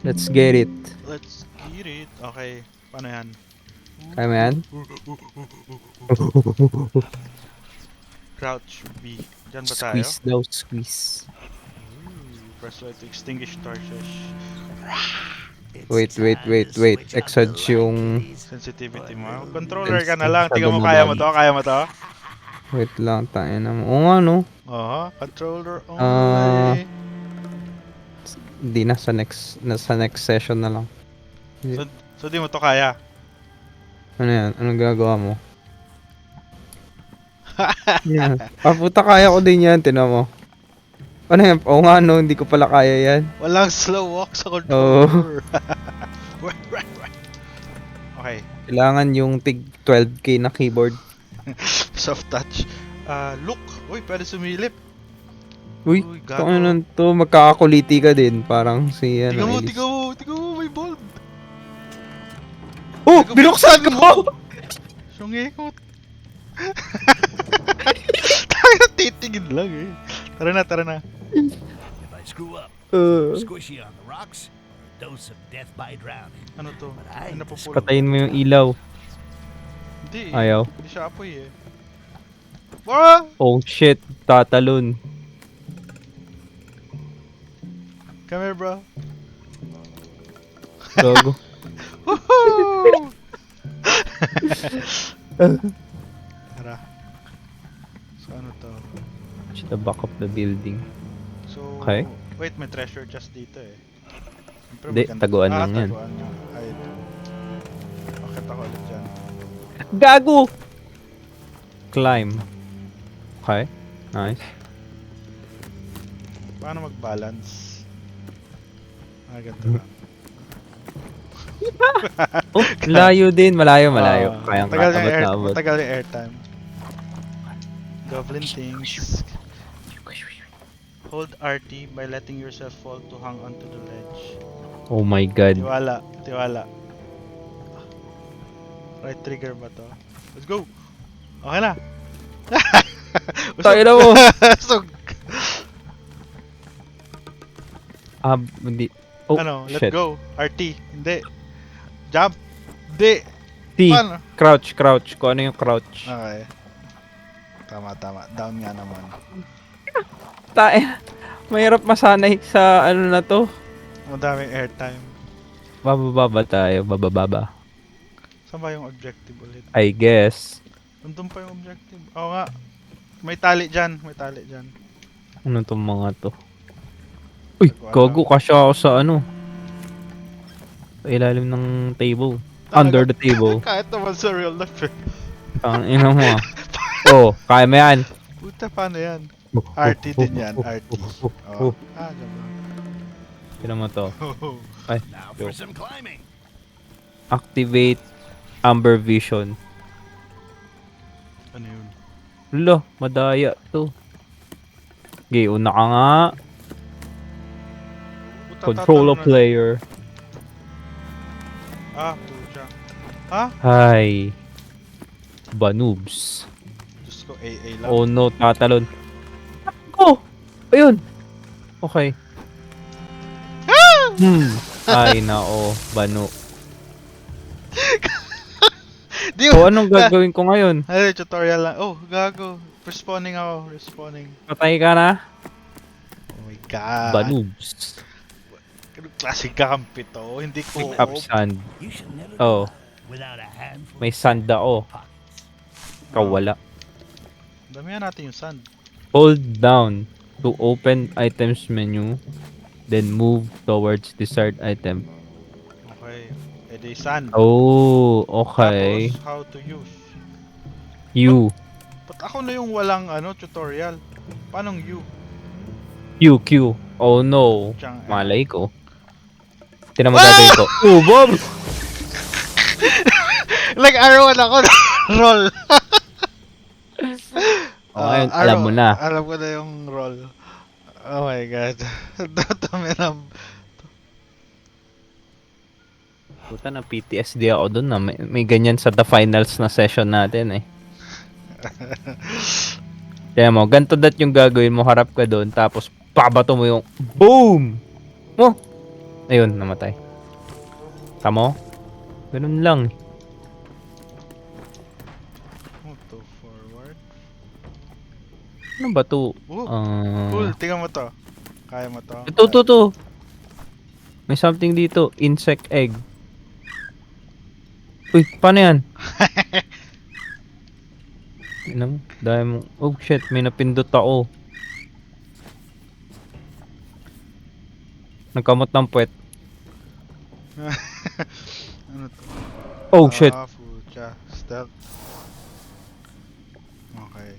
Let's get it. Let's get it. Okay, paano yan? Kaya mo yan? Crouch B. Diyan ba tayo? Squeeze daw, squeeze. Press Y to extinguish torches. Wait. Exage yung... Sensitivity mo. Controller ka na lang. Sa Tingnan mo, kaya mo bumababa. to? Kaya mo to? Wait lang, tayo na mo. Oo nga, no? Controller Ah, only. Hindi na sa next session na lang. So di mo to kaya? Ano yan? Anong gagawa mo? Yan. Puta, kaya ko din yan. Tinan mo. Ano yan? Oo nga, no? Hindi ko pala kaya yan. Walang slow walk sa Oo. controller. Okay, Kailangan yung tig 12K na keyboard. soft touch. Look. Uy, pwede sumilip. Uy, Uy, kung gago. ano to, magkakakuliti ka din. Parang si, Tingnan mo, Elise. tingnan mo, may bulb. Oh! Gago, Binuksan ko! Sungikot. Tayo titingin lang eh. Tara na. If I screw up, squishy on the rocks, or a dose of death by drowning. Ano to? Ay, Ay, napupulog. Patayin mo yung ilaw. Hindi eh. Ayaw. Hindi siya apoy eh. Ah! Oh shit, tatalon. Come here, bro. Gago. Woohoo! Tara. So ano to? Should the back of the building. So, Okay. wait, may treasure chest dito eh. Siyempre, Hindi, maganda. taguan lang yan. Taguan niya. Ay, ito. Bakit ako ulit dyan? Gago! Climb. Okay, nice. Paano mag-balance? Ganito lang. Oh, layo din. Malayo. Kayang matagal yung abot. matagal yung airtime. Goblin things. Hold RT by letting yourself fall to hang onto the ledge. Oh my god. Tiwala. Right trigger ba to? Let's go! Okay na! Tayo na mo! Usog! Hindi. Oh, Ano? Let's shit. go! RT! Hindi! Jump! Hindi! T. Paano? Crouch. Kung ano yung crouch. Okay. Tama. Down nga naman. Tayo. Mahirap masanay sa ano na to. Madaming airtime. Bababa tayo. Bababa. Saan ba yung objective ulit? I guess. Nandun pa yung objective. Oo nga. May tali dyan. Ano tong mga to? Uy, gago. Kasya ako sa ano. Sa ilalim ng table. Under the table. Kahit naman sa real life eh. Ang ina mo ah. Oh, kaya mo yan. Puta, paano yan? RT din yan. RT. Oh. Ganun. Kaya mo to. Ay, Now for some climbing. activate Amber Vision. Ano yun? Lo, madaya to. Okay, una ka nga. Puta, Control a tatalunan. player. Pucha. Ha? Hi. Banubs. Diyos ko, AA lang. Oh no, tatalon. Oh! Ayun! Okay. Ay nao, banu. Di So anong gagawin ko ngayon? Ay, tutorial lang. Oh, gago. Respawning ako. Patay ka na? Oh my god. Banubs. Anong klaseng kakampi to? Hindi ko. Up sand. You should never Oh, go without a handful may sand ako. Kawala. Damihan natin yung sand. Hold down to open items menu. Then move towards desired item. Okay. Edi sand. Oh, okay. Tapos, how to use. U. Ba't ako na yung walang tutorial? Paanong U? Q, Q. Oh no. Tiyang, Malay ko. Tinan mo gagawin ko. Oh, Bob! Like arrow ako. Roll. Ngayon, alam mo na. Alam ko na yung roll. Oh my god. Dami na. Puta na PTSD ako dun na. May ganyan sa the finals na session natin eh. Kaya mo, ganito dat yung gagawin mo. Harap ka dun. Tapos, pabato mo yung boom! Oh! Ayun, namatay. Tamo? Ganun lang. Auto forward. Ano ba to? Cool, tingnan mo to. Kaya mo to? Ito. May something dito. Insect egg. Uy, paano yan? Tingnan mo. Dahil mo. Oh shit, may napindot ako. Nagkamot ng puwet. Ano to? Oh shit. Fucha. Stealth. Okay.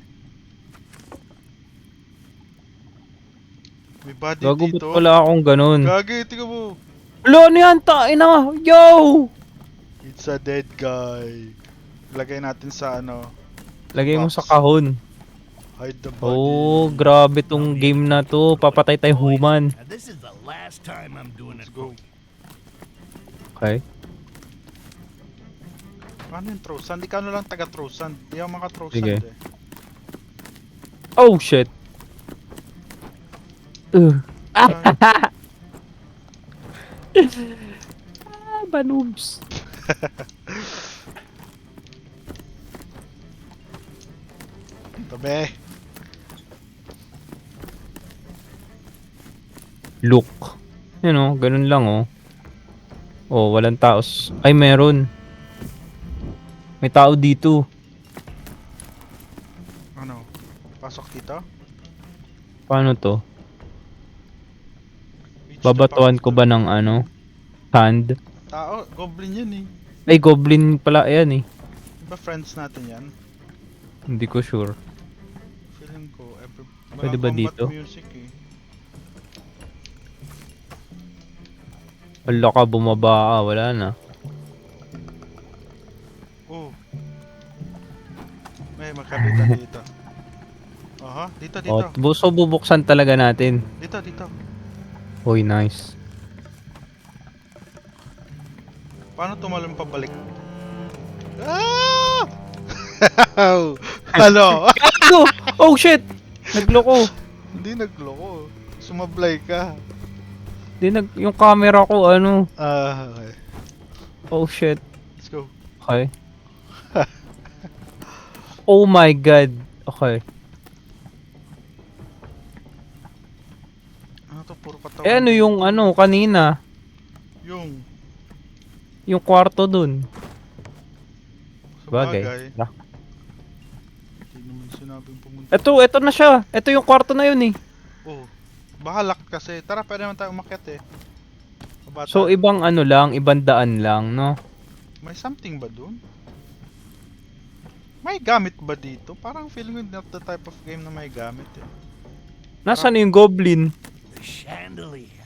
May body Gago ba't dito. pala akong ganun? Gagi, tingnan mo. Wala, ano yan? Ina! Yo! It's a dead guy. Lagay natin sa ano. Lagay mo Box. sa kahon. Hide the body. Oh, grabe tong game na to. Papatay tayo human. Now, this is the last time I'm doing Let's it. go. Okay. Ano yung throw sand? Di ka ano lang taga throw sand. Di ako maka throw Sige. sand eh. Oh shit. Banubs. Tabi. Look. Yan oh, ganun lang oh. Oh, walang tao. Ay, meron. May tao dito. Ano? Pasok dito? Paano to? Reach the Babatuan box ko to- ba ng ano? Hand? Tao, goblin yan eh. Ay, goblin pala yan eh. Di ba friends natin yan? Hindi ko sure. Feeling ko, Pwede walang ba combat dito? music eh. Wala ka, bumaba ka. Wala na. Oh. May magkapitan dito. Aha, dito, Oh, dito. so bubuksan talaga natin. Dito, dito. Uy, nice. Paano tumalon pabalik? Ah! Ano? Gago! Oh shit! Nagloko. Hindi nagloko. Sumablay ka. Yung camera ko, ano. Ah, okay. Oh shit. Let's go. Okay. Oh my god. Okay. Ano to? Puro katawan. Eh ano yung ano kanina? Yung kwarto dun. Sabagay. Bagay. Ah. Hindi naman sinabing pumunta. Ito na siya. Ito yung kwarto na yun eh. Oh. Baka lock kasi. Tara, pwede naman tayo umakyat eh. Baba So tayo. ibang ano lang, ibang daan lang, no? May something ba dun? May gamit ba dito? Parang feeling ko not the type of game na may gamit eh. Nasaan yung goblin? The chandelier.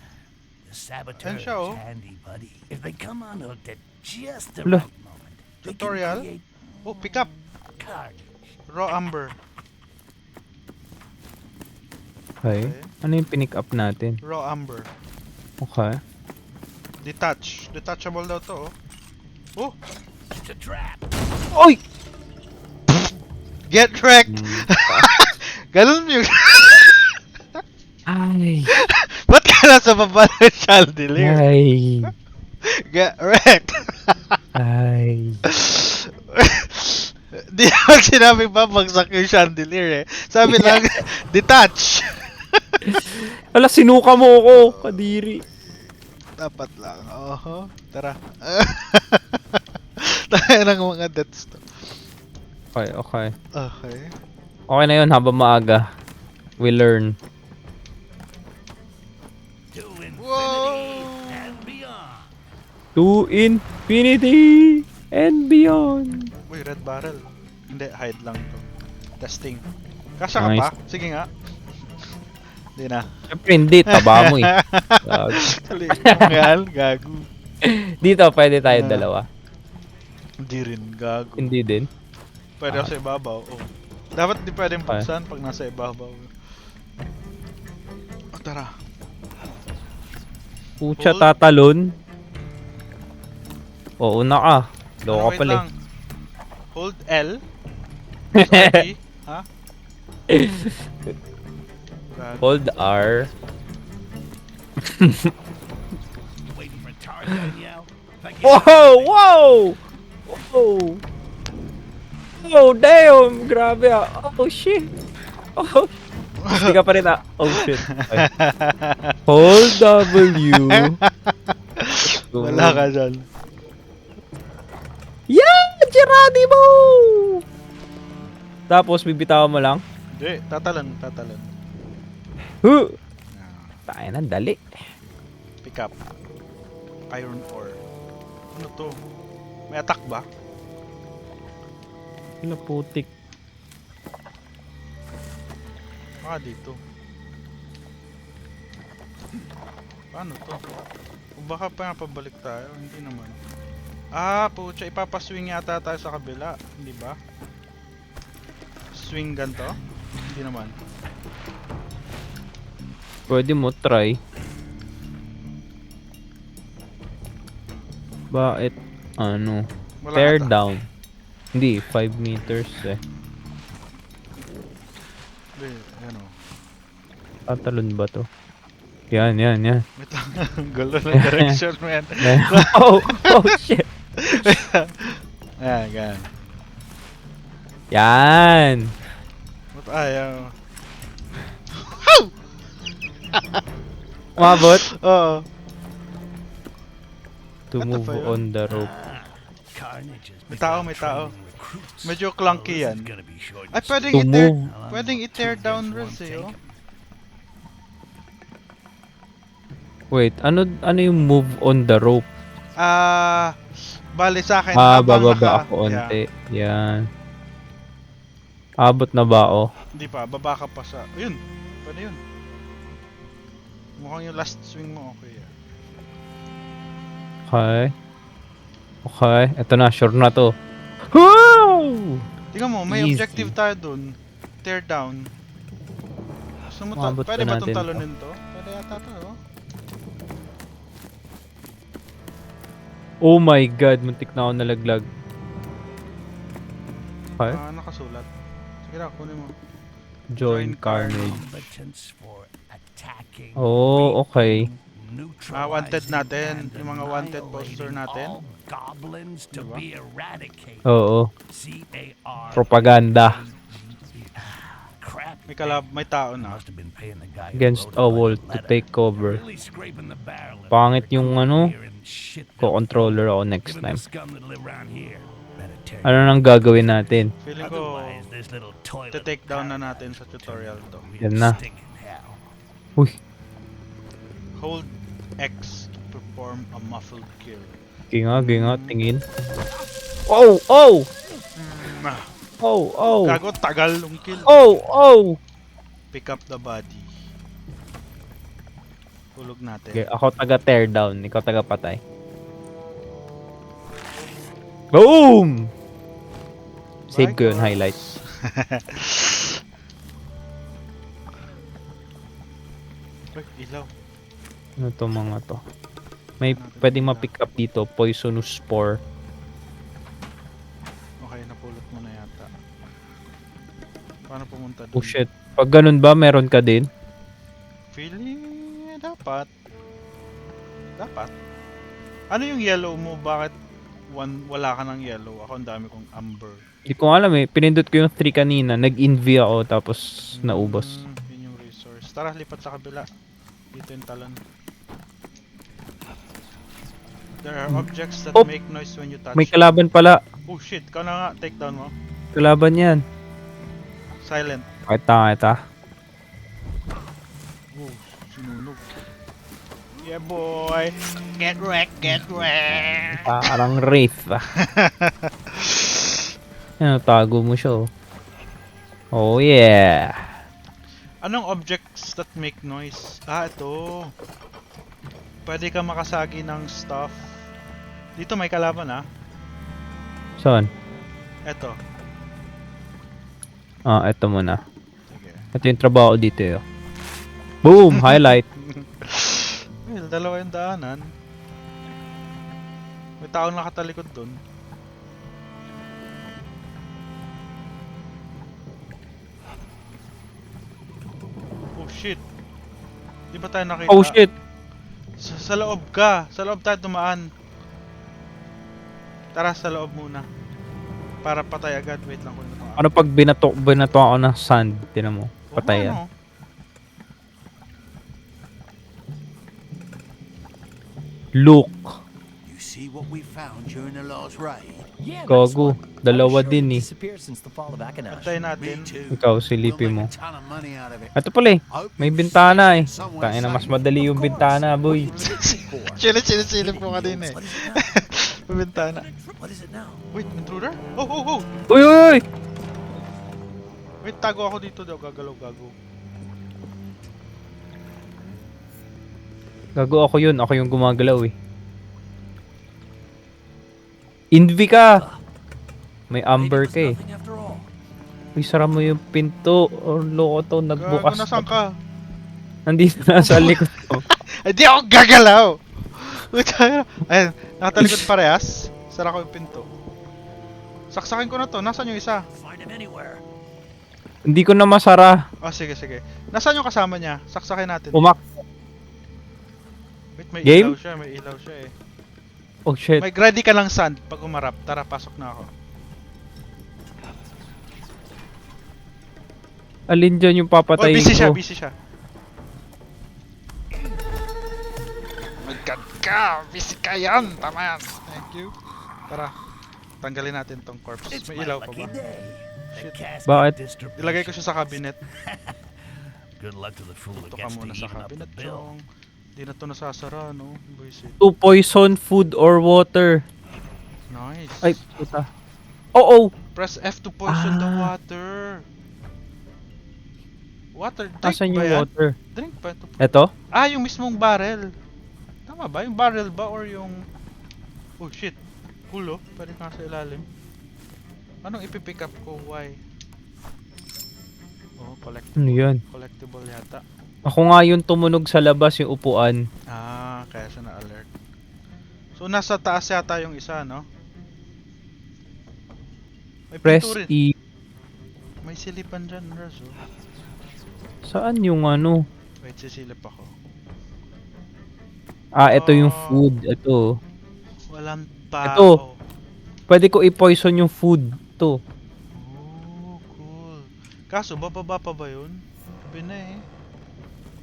The saboteur Ayan siya, oh. is handy, buddy. If they come unhooked at just the Hala. right moment, they Tutorial? can create Oh, pick up. carnage. Raw amber. Okay. Ano yung pinick up natin? Raw amber. Okay. Detach. Detachable daw to oh. Oh! It's a trap. Oy! Get wrecked! Ganun yun. Ay! Ba't ka nasa baba ng chandelier? Ay! Get wrecked! Ay! Di naman sinabi ba bagsak yung chandelier eh. Sabi lang, detach! Ala, sinuka mo ako! Kadiri. Dapat lang. Oho. Tara. Tayo ng mga deaths to. Okay, okay. Okay. Okay na yun habang maaga. We learn. To infinity Whoa! and beyond. To infinity and beyond. Uy, red barrel. Hindi, hide lang to. Testing. Kasya ka Nice. pa? Sige nga. Hindi na. Siyempre hindi, taba mo eh. Gago. Sali mo yan, gago. Dito, pwede tayo dalawa. Hindi rin, gago. Hindi din. Pwede ako sa ibabaw. Oh. Dapat di pwedeng buksan pag nasa ibabaw. Oh, tara. Pucha, Hold. tatalon. Oo na ka. Loko ka Wait pala eh. lang. Hold L. RT. Ha? Gago. Hold R. Danielle. If I get Wow! Wow! Oh! Oh, damn! Grabe ah. Oh, shit. Oh, hindi ka pa rin ah. Oh, shit. Ay. Hold W. Wala ka dyan. Yeah! Geronimo! Tapos, bibitawan mo lang. Hindi, tatalon. Huh! Ah, Tayo na, dali. pick up. Iron ore. Ano to? May attack ba? Pinaputik. Baka dito. Paano to? O baka pa nga pabalik tayo? Hindi naman. Ah, pucha, ipapaswing yata tayo sa kabila. Hindi ba? Swing ganito? Hindi naman. Pwede mo try. Bakit? Ano? Wala Tear ata. down. Hindi, 5 meters eh. Hindi, ano. Tatalon ba to? Yan. Wait lang. Gulo ng direction, man. Oh, oh shit. Ayan, gan. Yan. Ba't ayaw? Umabot. Oo. To Ano move ba yun? on the rope. Carnage has May tao, begun may tao. training recruits. Medyo clunky This yan. is gonna be short Ay, and pwedeng To i-tear, move. pwedeng i-tear down Rels eh, oh. Wait, ano yung move on the rope? Ah, bali sa akin, Ah, habang bababa naka- ako onte. Yan. Abot na ba ako? Hindi pa, baba ka pa sa... Ayun, pwede yun. Mukhang yung last swing mo, okay. Okay. Okay, eto na, sure na to. Woo! Tingnan mo, may Easy. objective tayo dun. Tear down. Gusto mo Umabot pwede pa ba itong natin to. talunin to? Pwede yata to, oh. Oh my god, muntik na ako nalaglag. Okay, Ah, nakasulat. Sige na, kunin mo. join Join carnage. competence for attacking, Oh, okay. neutralizing, wanted natin, and yung mga wanted poster annihilating natin. all goblins to Diba? be eradicated. Oo, C-A-R. propaganda. Crap. May tao na. Must have been paying the guy who Against wrote a like wall to letter. take cover. Really scraping the barrel of Pangit yung recruit ano, here and shit ko-controller ako next Given time. the scum that live around here, better tear Ano nang gagawin natin? Feeling ko, Otherwise, this little toilet te-take down na paradise natin sa will tutorial turn to. into a Yan real na. stinking hell. Uy, Hold X to perform a muffled kill. ginga, tingin. Oh, oh! Ah, Oh, oh! gago, tagal yung kill. Oh, oh! Pick up the body. Tulog natin. Okay, ako taga tear down, ikaw taga patay. Boom! Save ko yun, highlight. Uy, ilaw. Ano to mga to? May pwedeng ma-pick up dito, poisonous spore. Okay, napulot mo na yata. Paano pumunta dun? Oh shit. Pag ganun ba, meron ka din? Feeling dapat. Dapat. Ano yung yellow mo? Bakit wala ka ng yellow? Ako ang dami kong amber. Hindi ko alam eh. Pinindot ko yung 3 kanina. Nag-envy ako tapos naubos. Yun yung resource. Tara, lipat sa kabila. Dito yung talon. There are objects that Oh! make noise when you touch. May kalaban pala. Oh shit, ikaw na nga. Take down mo. Kalaban yan. Silent. Kita. Oh, sinunog. Yeah boy. Get wrecked, get wrecked. Parang wraith ah. Yan, tago mo siya oh. Oh yeah. Anong objects that make noise? Ah, ito. Pwede ka makasagi ng stuff. Dito may kalaban ah. Saan? Eto. Ah, eto muna. Sige. Ito yung trabaho dito eh. Boom! Highlight. Well, dalawa yung daanan. May taong nakatalikod dun. Oh shit. Di ba tayo nakita? Oh shit! Sa loob ka. Sa loob tayo dumaan. Tara sa loob muna. Para patay agad. Wait lang kung ano. Ano pag binato ako ng sand? Tinan mo. Patay yan. Ano? Look. You see what we found during the last raid? Yeah, Gago. nice one. Dalawa I'm sure din it eh. disappeared since the fall of Akanash. Patay Me natin. too. Ikaw, We'll silipin mo. make a ton of money out of it. Ito pala eh. Hope May you bintana eh. find somewhere Kaya na mas safe. madali yung Of course. bintana, boy. Silip mo ka din eh. What is it now? Pabintana. What is it now? Wait, intruder? Oh, oh, oh! Uy, uy, uy! Wait, tago ako dito daw. Gagalaw, gago. Gago ako yun. Ako yung gumagalaw eh. Envy ka! May amber ka eh. Nothing after all. Uy, sara mo yung pinto. Or loko to, Gago, nagbukas. nasan ka? Nandito na sa likod ko. Ay, di ako gagalaw! Ayun, nakatalikod parehas. Sara ko yung pinto. Saksakin ko na to. Nasaan yung isa? Find him anywhere. Hindi ko na masara. Oh, sige, sige. Nasaan yung kasama niya? Saksakin natin. Wait, may Game? ilaw siya. May ilaw siya eh. Oh shit. May ready ka lang sand pag umarap. Tara, pasok na ako. Alin dyan yung Oh, papatayin busy siya, ko? busy siya. My God ka! Busy ka yan! Tama yan! Thank you. Tara, tanggalin natin tong corpse. It's May my ilaw pa lucky ba? day. The Shit. casket Bakit? distribution. Ilagay ko siya sa cabinet. Good luck to the fool that Ito ka gets to muna sa even up the cabinet bill. chong. Di na to nasasara, no? Buisit. To poison food or water. Nice. Ay, puta. Oh, oh! Press F to poison the Ah. water. Water? Drink Asan ba yung yan? water? Drink ba ito? Eto? Ah, yung mismong barrel. Tama ba? Yung barrel ba or yung... Oh shit. Cool oh. Pwede ka sa ilalim. Anong ipipick up ko? Why? Oh, Ano yan? collectible yata. Ako nga yung tumunog sa labas yung upuan. Ah, kaya siya na-alert. So, nasa taas yata yung isa, no? May Press pinto rin. E. May silipan dyan, Razo. Saan yung ano? Wait, sisilip ako. Ah, ito yung Ah. food. Ito. Walang Ito. tao. Pwede ko i-poison yung food. Ito. Oh, cool. Kaso, bababa pa ba yun? Sabi na eh.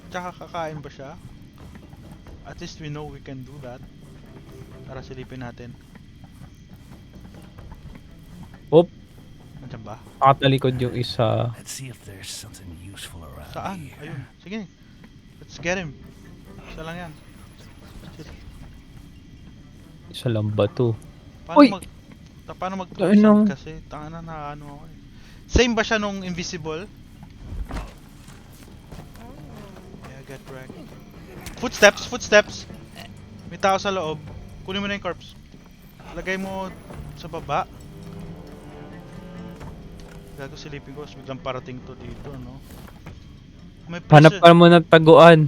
Tsaka kakain ba siya? At least we know we can do that. Tara, silipin natin. Op. Nandiyan ba? Nakatalikod yung isa. Let's see if there's something useful around Saan? here. Ayun. Sige. Let's get him. Isa lang yan. Shit. Isa lang ba to? Paano Uy! paano Ano? kasi? Tanga na ano ako eh. Same ba siya nung invisible? Yeah, get wrecked. Footsteps! Footsteps! May tao sa loob. Kunin mo na yung corpse. Lagay mo sa baba. Gago silipin ko, biglang parating to dito, no? May Hanap pressure ka mo ng taguan.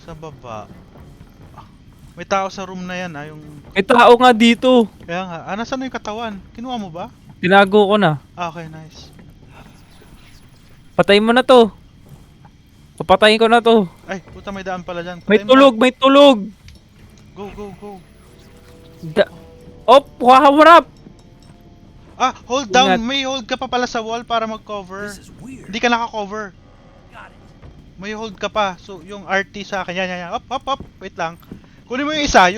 sa baba. Ah, may tao sa room na yan, yung... May tao nga dito. Kaya nga, nasan na yung katawan? Kinuha mo ba? Tinago ko na. Ah, okay, nice. Patayin mo na to. Papatayin ko na to. Ay, puta, may daan pala dyan. May Patay mo tulog, may tulog. na. Go, go, go. Op, haharap. Ah, hold down. Ingat. May hold ka pa pala sa wall para mag-cover. This is weird. Hindi ka naka-cover. Got it. May hold ka pa. So, yung RT sa akin. Yan, yan, yan. Up, up, up. Wait lang. Kunin mo yung isa.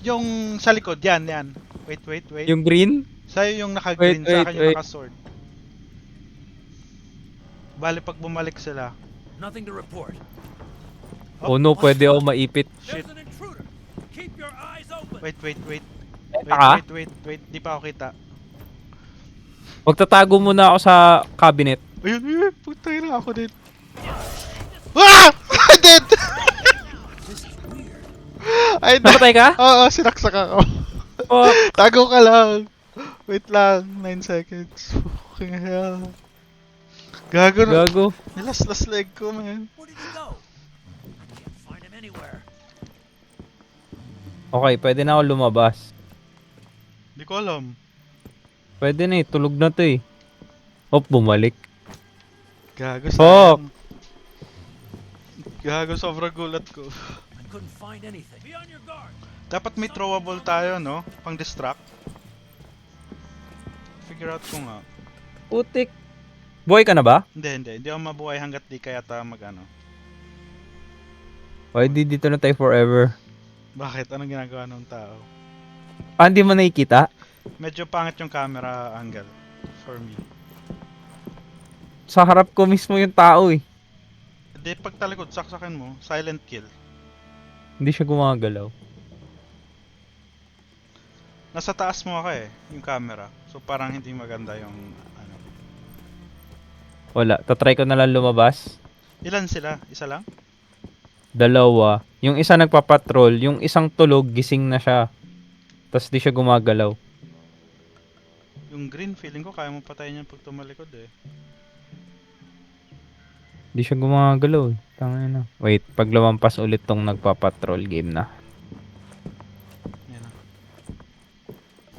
Yung sa likod. Yan, yan. Wait, wait, wait. Yung green? Sa'yo yung naka-green. Wait, Sa akin yung wait. naka-sword. Bali, pag bumalik sila. Nothing to report. Oh no, pwede ako maipit. Shit. an intruder. Keep your eyes open. Wait, wait, wait. Wait, Taka? wait, wait, wait. Di pa ako kita. Magtatago muna ako sa cabinet. Ayun, ayun. Putay na ako din. Ah! Dead! This is weird. Ay, Napatay ka? Oo, sinaksak ako. Oh, Tago ka lang. Wait lang. 9 seconds. Fucking hell. Gago na. gago. Nilas-las leg ko, man. Where did he go? Can't find him anywhere. Okay, pwede na ako lumabas. Hindi ko alam. Pwede na eh, tulog na to eh. Op, bumalik. Gago Fuck. sayang. Gago, sobrang gulat ko. couldn't find anything. Be on your guard. Dapat may throwable tayo, no? Pang distract. Figure out ko nga. Putik. Buhay ka na ba? Hindi ako mabuhay hanggat di kaya ta mag-ano. Why di dito na tayo forever? Bakit? Anong ginagawa ng tao? Ah, hindi mo nakikita? Medyo pangit yung camera angle for me. Sa harap ko mismo yung tao eh. Hindi, pag talikod, saksakin mo, silent kill. Hindi siya gumagalaw. Nasa taas mo ako eh, yung camera. So parang hindi maganda yung ano. Wala. Tatry ko na lang lumabas. Ilan sila? Isa lang? Dalawa. Yung isa nagpapatrol. Yung isang tulog, gising na siya. Tapos di siya gumagalaw. Yung green, feeling ko kaya mo patayin yan pag tumalikod eh. Di siya gumagalaw eh. Tangina na. Wait, pag lumampas ulit tong nagpapatrol, game na. Yan na.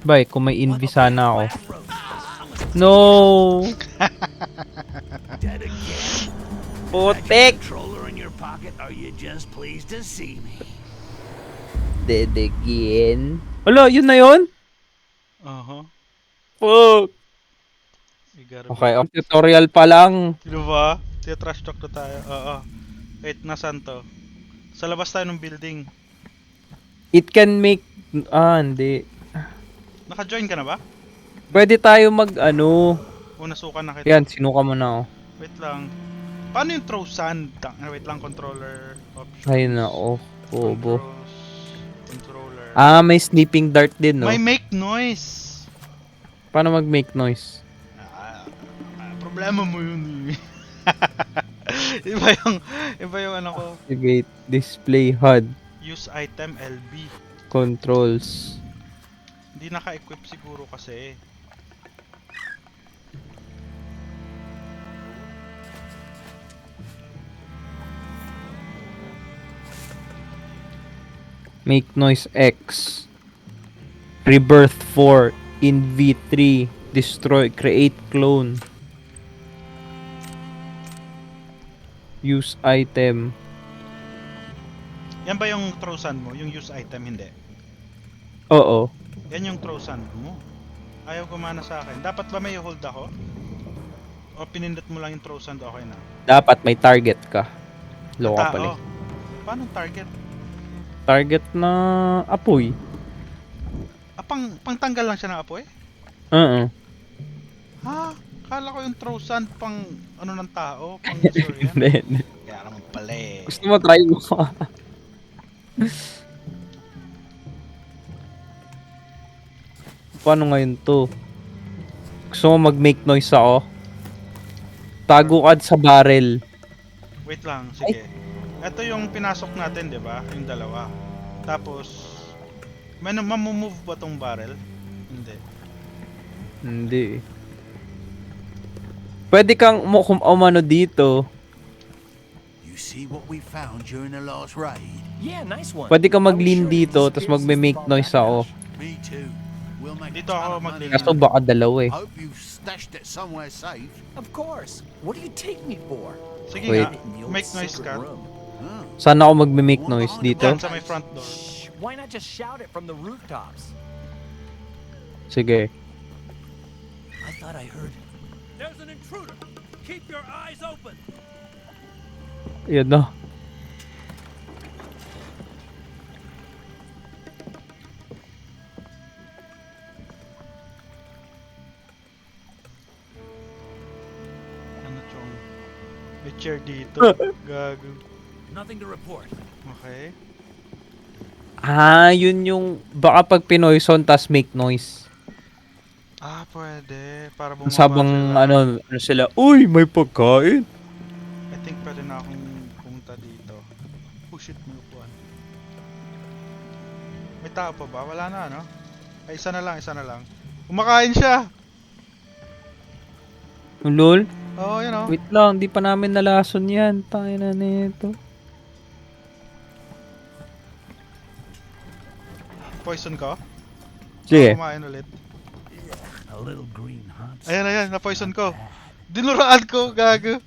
Bay, kung may invi sana ako. No! Dead again. Putik! Controller in your pocket. Are you just pleased to see me? Dead again. Wala, yun na yun? Aha. Fuck! You gotta Okay, ang tutorial pa lang. Di ba? Trash talk na tayo. Oo. Wait, nasan to? Sa labas tayo ng building. It can make... Ah, hindi. Naka-join ka na ba? Pwede tayo mag ano... O nasukan na kita? Yan, sinuka mo na ako. Wait lang. Paano yung throw sand? Wait lang, controller options. Ay na, oh. Bobo. Controller. Ah, may sleeping dart din, no? May make noise! Paano mag-make noise? Problema mo yun eh. iba yung ano ko. Activate display HUD Use item LB. controls. Hindi naka-equip siguro kasi. Make noise X. Rebirth 4 in V3. Destroy, create clone. Use item. Yan ba yung throw sand mo? Yung use item, hindi. Oo. Yan yung throw sand mo. Ayaw gumana sa akin. Dapat ba may hold ako? O pinindot mo lang yung throw sand, okay na? Dapat may target ka. Loka pala. Paano target? Target na apoy. Ah, pang tanggal lang siya ng apoy? Oo. Ha? Kala ko yung throw sand pang ano ng tao, pang destroy yan. Hindi. Kaya naman pala eh. Gusto mo try mo. Paano ngayon to? Gusto mo mag-make noise ako? Tago ka sa barrel. Wait lang, sige. Ito yung pinasok natin, di ba? Yung dalawa. Tapos, may mamumove ba tong barrel? Hindi. Hindi. Pwede kang umano dito. You see what we found during the last raid? Yeah, nice one. Pwede kang I was mag-lean sure it dito, tapos disappeared since the magme-make fall noise back ako. Me too. We'll make Dito a ako ton of money. mag-lean. Kaso baka dalawa eh. Hope you stashed it somewhere safe. Of course. What do you take me for? Sige Wait. nga, In the old make noise secret ka. room. Oh. Saan ako magme-make noise? Dito? Diyan sa may front door. Shh, why not just shout it from the rooftops? Sige. I thought I heard. There's an intruder. Keep your eyes open. Yan na. Ano chong? May chair dito. Gago. Nothing to report. Okay. Ah, yun yung baka pag pinoison tas make noise. Ah, pwede. Para bumaba Sabang sila. ano sila, uy, may pagkain. I think pwede na akong pumunta dito. Oh shit, may upuan. May tao pa ba? Wala na, no? Ay, isa na lang, isa na lang. Kumakain siya! Lol, Oo, yun o. wait lang, di pa namin nalason yan. Tayo na nito. Poison ko? Sige. Kumain ulit. A little green hunt. Ayan, ayan, na-poison ko. Dinuraan ko, gago.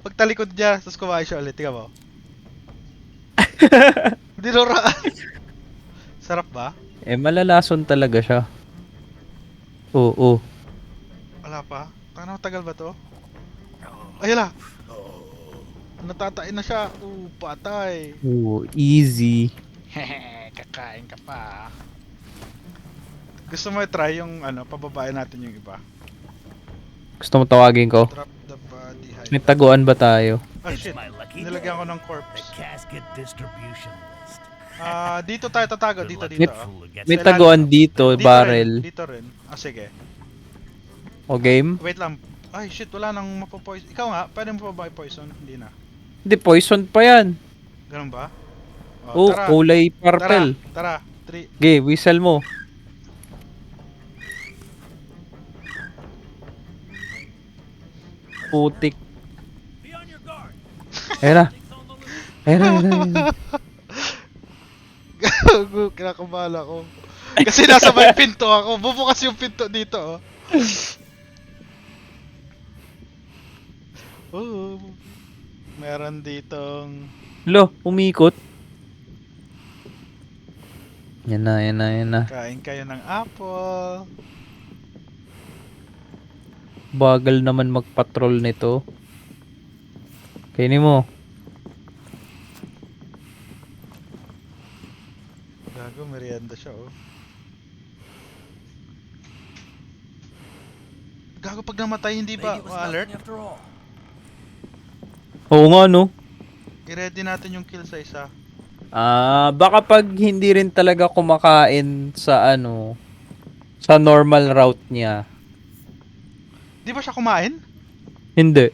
Pagtalikod niya, tapos kumain siya ulit. Tingnan mo. Dinuraan. Sarap ba? Eh, malalason talaga siya. Oo. Wala pa. Ano, tagal ba to? Ayun na! Natatain na siya. Patay. Oo, easy. Hehe, kakain ka pa. Gusto mo i-try yung ano, pababain natin yung iba? Gusto mo tawagin ko? Drop the body high. May taguan ba tayo? Ah, It's shit. my lucky Nilagyan ko day. ng The corpse. casket distribution list. Dito tayo tatago. Good Dito, luck dito. to the fool who gets May the taguan results. dito, Dito barrel. rin. Dito rin. Sige. O game? Wait lang. Ay, shit. Wala nang mapopoison. Ikaw nga, pwede mo pa ba i-poison? Hindi na. Hindi, poison pa yan. Ganun ba? Oh, kulay purple. Tara. 3. Okay, whistle mo. Putik. Be on your guard. Ayun na. Things on the loose. Ayun na, ayun na, ayun na. Gago, kinakabahala ko. Kasi nasa may pinto ako. Bubukas yung pinto dito, oh. Meron ditong... Lo, umikot. Yan na, yan na, yan na. Kain kayo ng apple. Bagal naman magpatrol nito. Kainin mo. Gago, merienda siya, oh. Gago, pag namatay, hindi Maybe ba it was alert? nothing after all. Oo nga, no? I-ready natin yung kill sa isa. Baka pag hindi rin talaga kumakain sa ano, sa normal route niya. Di ba siya kumain? Hindi.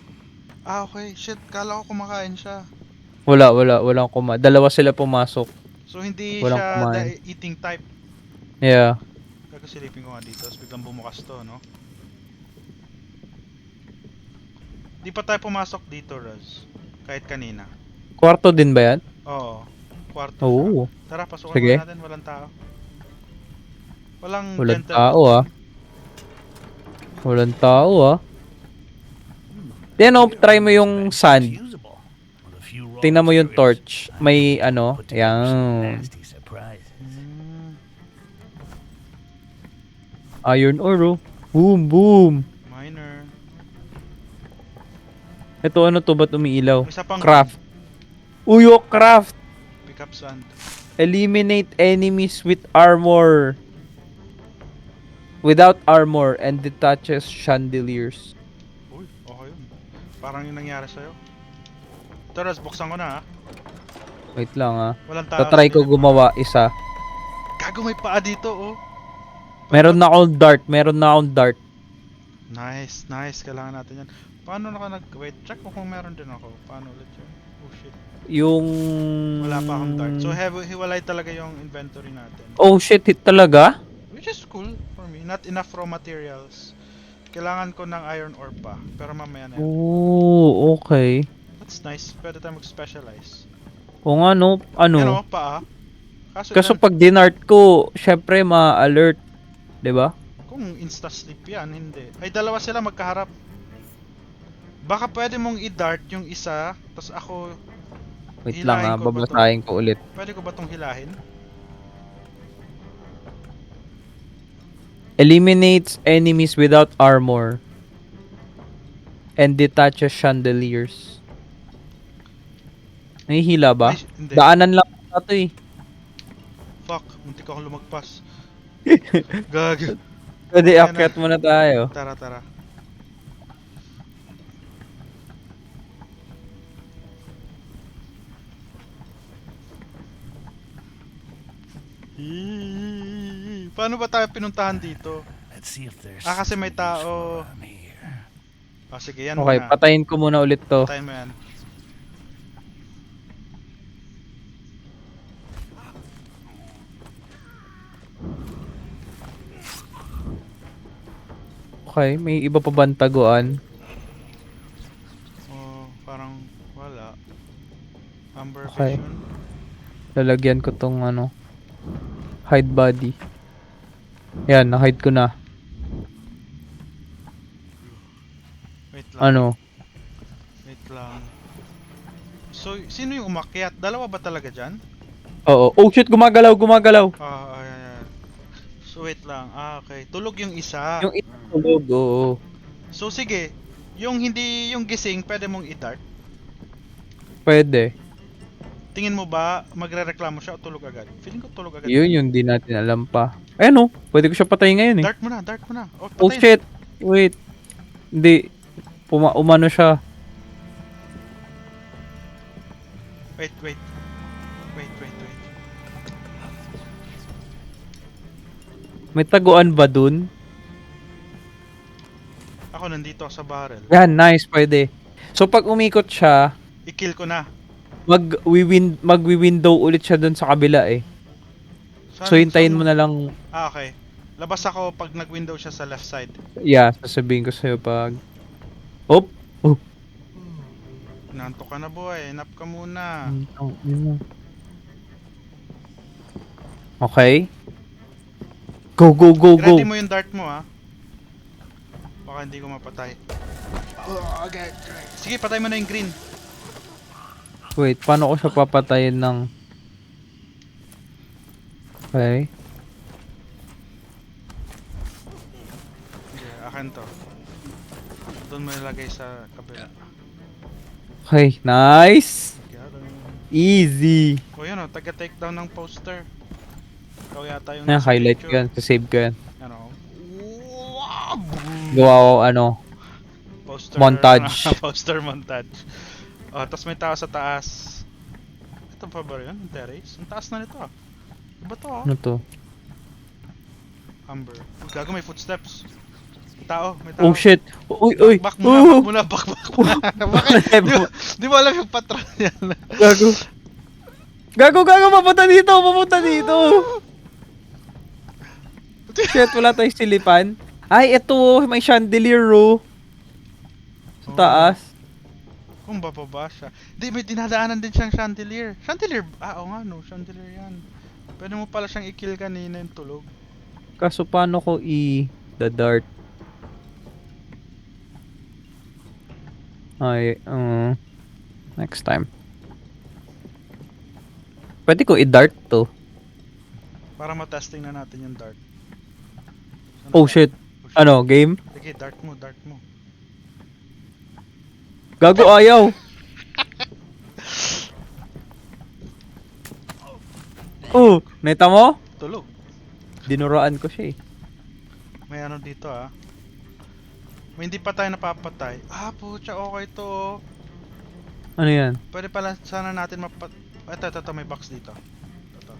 Okay. Shit, kala ko kumakain siya. Walang kumain. Dalawa sila pumasok. So, hindi Walang siya kumain. the eating type. Yeah. Gago, silipin ko nga dito. Tapos biglang bumukas to, no? Di pa tayo pumasok dito, Raz. Kahit kanina. Kwarto din ba yan? Oo. Kwarto Oo. siya. Tara, pasukan Sige. muna natin. Walang tao. Walang Walang gentleman. tao, ah. Walang tao, ah. Then, try mo yung sand. Usable. With a few raw Tingnan mo yung materials. torch. May ano, Put together some yan. nasty surprises. Iron ore, oh. Boom, boom. Miner. Ito ano to, ba't umiilaw? Isa pang Craft. Uyo, craft. pick up sand. Eliminate enemies with armor. Without armor and detaches chandeliers. Uy, okay yun. Parang yung nangyari sa'yo. Ito, Raz, buksan ko na, ha. Wait lang, ah. Walang tao. Tatry ko Silipin mo. gumawa isa. Gago, may paa dito, oh. Meron na akong dart. Nice, nice. Kailangan natin yan. Paano wait, check ko kung meron din ako. Paano ulit yun? Oh, shit. Yung... Wala pa akong dart. So, hiwalay talaga yung inventory natin. Oh shit, hit talaga? Which is cool for me. Not enough raw materials. Kailangan ko ng iron ore pa. Pero mamaya na yan. Oh, okay. That's nice. Pwede tayo mag-specialize. O nga no, ano? Ano, paa? Kaso pag dinart ko, syempre ma-alert. 'Di ba? Kung insta-sleep yan, hindi. Ay, dalawa sila magkaharap. Baka pwede mong i-dart yung isa, tapos ako, Wait lang, hilahin ha, ko ba to? babasahin ko ulit. Pwede ko ba tong hilahin? Eliminates enemies without armor and detaches chandeliers. Nahihila ba? Ay, hindi. Daanan lang ito eh. Fuck, muntik akong lumagpas. Gag. Pwede Ayan akyat muna tayo. Tara, tara. Paano ba tayo pinuntahan dito? Let's see if there's Kasi may something useful tao. around here. Sige, yan Okay, muna. patayin ko muna ulit to. Patayin mo yan. Okay, may iba pa bang taguan? Oh, parang wala. Amber Okay. vision. Lalagyan ko tong ano, hide body. Yan, na-hide ko na. Wait lang. Ano? Wait lang. So, sino yung umakyat? Dalawa ba talaga dyan? Oo. Oh shit, gumagalaw, gumagalaw. Ayan. So wait lang. Okay. Tulog yung isa. Yung itulog, oo. So sige, yung hindi yung gising, pwede mong i-dart. Pwede. Tingin mo ba magrereklamo siya o tulog agad? Feeling ko tulog agad. Yun yung di natin alam pa. Ayan oh, pwede ko siya patayin ngayon eh. Dart mo na, dart mo na. Oh Patayin. shit! Wait. Hindi. Umano siya. Wait. May taguan ba dun? Ako nandito sa barrel. Yan, nice, pwede. So pag umikot siya, I-kill ko na. magwi-window ulit siya dun sa kabila eh. So hintayin mo na lang. Okay. Labas ako pag nag-window siya sa left side. Yeah, sasabihin ko sa'yo pag... Oh! Nanto ka na boy, nap ka muna. Okay. Go, go, go, go. Ready mo yung dart mo ha. Baka hindi ko mapatay. Okay. Sige, patay mo na yung green. Wait, paano ko siya papatayin ng... Okay. Okay, akin to. Doon mo ilagay sa kabila. Okay, nice! Ganun. Easy! O yun o, taga-takedown ng poster. Ikaw yata yung Yan, nasa highlight ko picture. yan. Save ko yan. Ano? Wow! Gawa ko ano. Poster Montage. Poster montage. Oh, tapos may tao sa taas. Ito pa ba yun? Terrace? Ang taas na nito ah. Iba to ah. Ano to? Amber. Gago, may footsteps. May tao. Oh shit! Uy, uy! Back muna. Back muna. Bakit? Di mo alam yung patron yan. Gago! Gago! Papunta dito! Shit, wala tayong silipan. Ay, ito! May chandelier, oh! Sa taas. Kung bababa siya. Di, may dinadaanan din siyang chandelier. Chandelier? Oo nga no, chandelier yan. Pwede mo pala siyang i-kill kanina yung tulog. Kaso paano ko the dart? Ay, next time. Pwede ko i-dart to. Para matesting na natin yung dart. Saan Oh na? shit. Ano, game? Sige, dart mo. Gago, ayaw! Neta mo? Tulog. Dinuraan ko siya eh. May ano dito ah. May hindi pa tayo napapatay. Pucha, okay to. Ano yan? Pwede pala sana natin Ito, may box dito. Ito.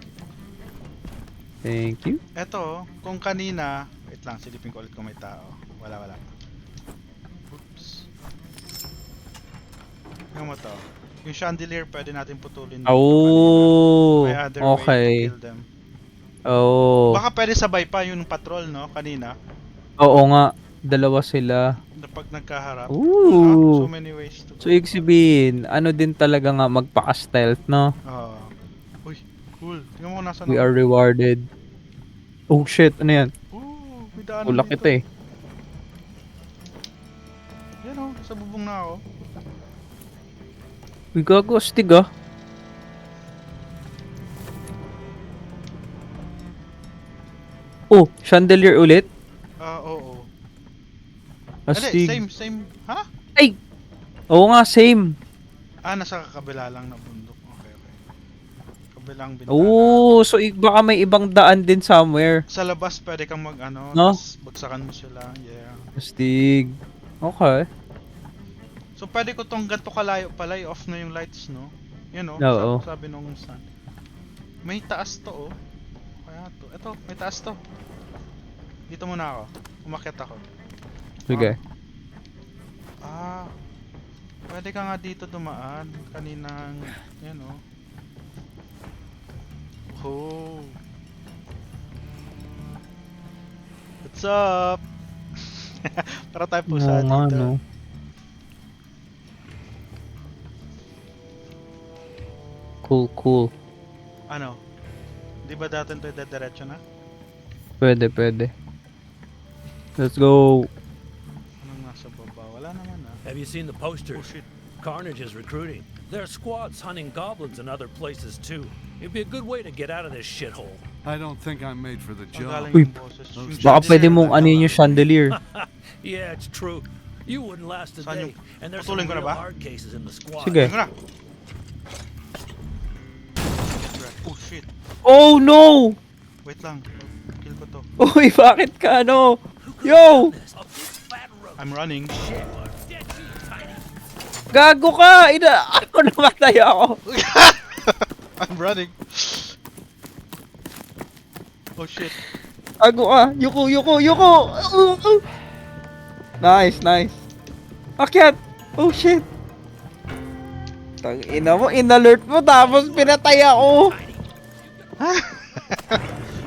Thank you. Ito, kung kanina, wait lang, silipin ko ulit kung may tao. Wala. Oops. Yung mo to. Yung chandelier, pwede natin putulin dito Oh, kanina. May other way okay. to kill them. Oh. Baka pwede sabay pa yung patrol, no? Kanina. Oo nga. Dalawa sila. Pag nagkaharap. Ooh. So many ways to So, ibig sabihin, ano din talaga nga magpaka-stealth, no? Uy, cool. Tingnan mo nasa We are rewarded. Oh shit, ano yan? may daanan Ulak dito. ito eh. Yan o, sa bubong na ako. Uy, gago, astig ah. Oh, chandelier ulit? Oo. Astig. Same. Ha? Ay! Oo nga, same. Nasa kabila lang na bundok. Okay. Kabilang bintana. Oo, so baka may ibang daan din somewhere. Sa labas pwede kang no? Tas bagsakan mo sila. Yeah. Astig. Okay. So pwede ko tong ganito kalayo pala, off na yung lights, no? Yan o, Oo. sabi nung sun. May taas to oh. Kaya to. Ito, may taas to. Dito muna ako. Umakyat ako. Sige. Pwede ka nga dito dumaan. Kaninang, yan oh. Oh. What's up? Para tayo po sa Oo nga, dito. no. Cool. Ano? Di ba dati ito dediretso na? Pwede. Let's go. Anong nasa baba? Wala naman ah. Have you seen the Oh posters? shit. Carnage is recruiting. There are squads hunting goblins in other places too. It'd be a good way to get out of this shithole. I don't think I'm made for the Ang job. galing Uy. yung boses. Yung Baka chandelier pwede mong na ano yun yung chandelier. Yeah, it's true. You wouldn't last a Saan day. yung- And there's some putulin ko na real ba? hard cases in the squad. Sige. Tingnan ko na. Oh shit. Oh no! Wait lang. Kill ko to. Uy, bakit ka ano? Yo! I'm running. Gago ka! Ako namatay ako. I'm running. Oh shit. Gago ka! Yuko! Nice, nice. Akyat! Oh shit! Tangina mo, in-alert mo tapos pinatay ako.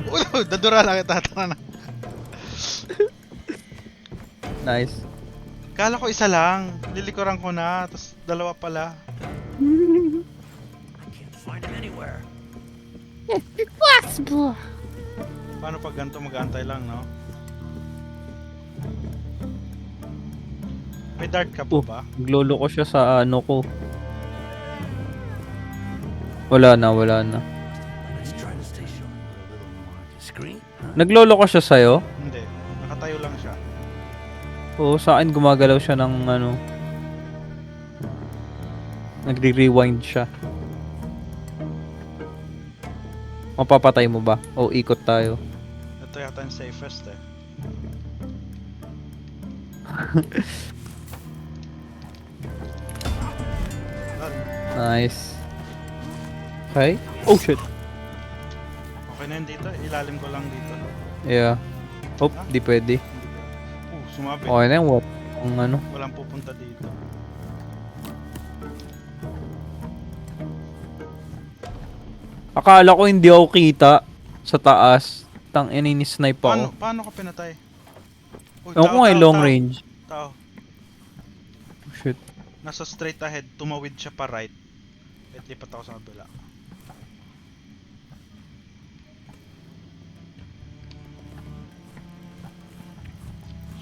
Ulo, dadura lang kita. Tara na. Nice. Kala ko isa lang. Lilikuran ko na. Tapos dalawa pala. Can't find him anywhere. Paano pag ganito mag-aantay lang, no? May dart ka po Oh, ba? naglolo ko siya sa ano ko. Wala na. Let's try to stay sharp. A little more discreet. Naglolo ko siya sa'yo? Hindi. Nakatayo lang siya. Oo, sa akin gumagalaw siya ng ano. Nagre-rewind siya. Mapapatay mo ba? O ikot tayo. Ito yata yung safest eh. Nice. Okay. Oh shit. Okay na yun dito. Ilalim ko lang dito. Yeah. Oh, di pwede. Sumabi. Okay na yun, what? Ang ano. Walang pupunta dito. Akala ko hindi ako kita sa taas. Tang ini-snipe ako. Paano ka pinatay? Uy, Ewan ko nga yung long range. Tao. Oh, shit. Nasa straight ahead. Tumawid siya pa right. At lipat ako sa kabila.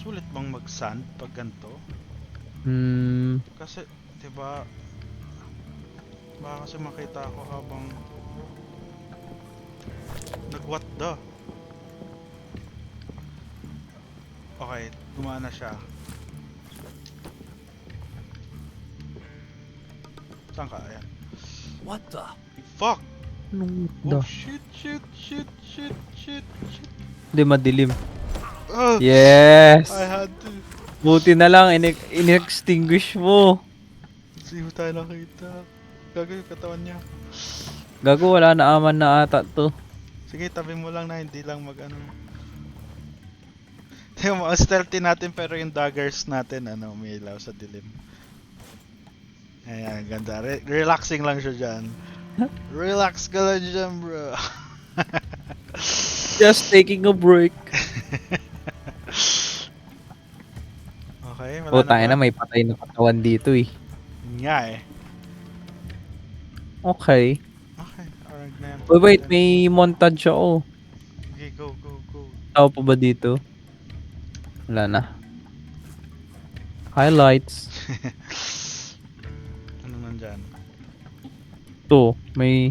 Sulit bang mag-sand pag ganito? Kasi, diba, baka kasi makita ako habang nag-what the? Okay, gumaan na siya. Saan ka? Ayan. What the? Fuck! Da. Oh shit. Hindi madilim. Ah, Yes! I had to. Buti na lang, in-extinguish mo. Hindi mo tayo nakita. Gago yung katawan niya. Gago, wala na aman na ata to. Sige, tabi mo lang na hindi lang mag-ano. Tingnan mo, ang stealthy natin pero yung daggers natin, ano, umiilaw sa dilim. Ayan, ganda. Relaxing lang siya dyan. Relax ka lang dyan, bro. Just taking a break. Okay, wala Oh, tayo ba? na, may patay na katawan dito eh. Nga eh. Okay. Okay, alright na yan. Oh, wait, may montage ako. Okay, go. Tao pa ba dito? Wala na. Highlights. Ano nandyan? To, may...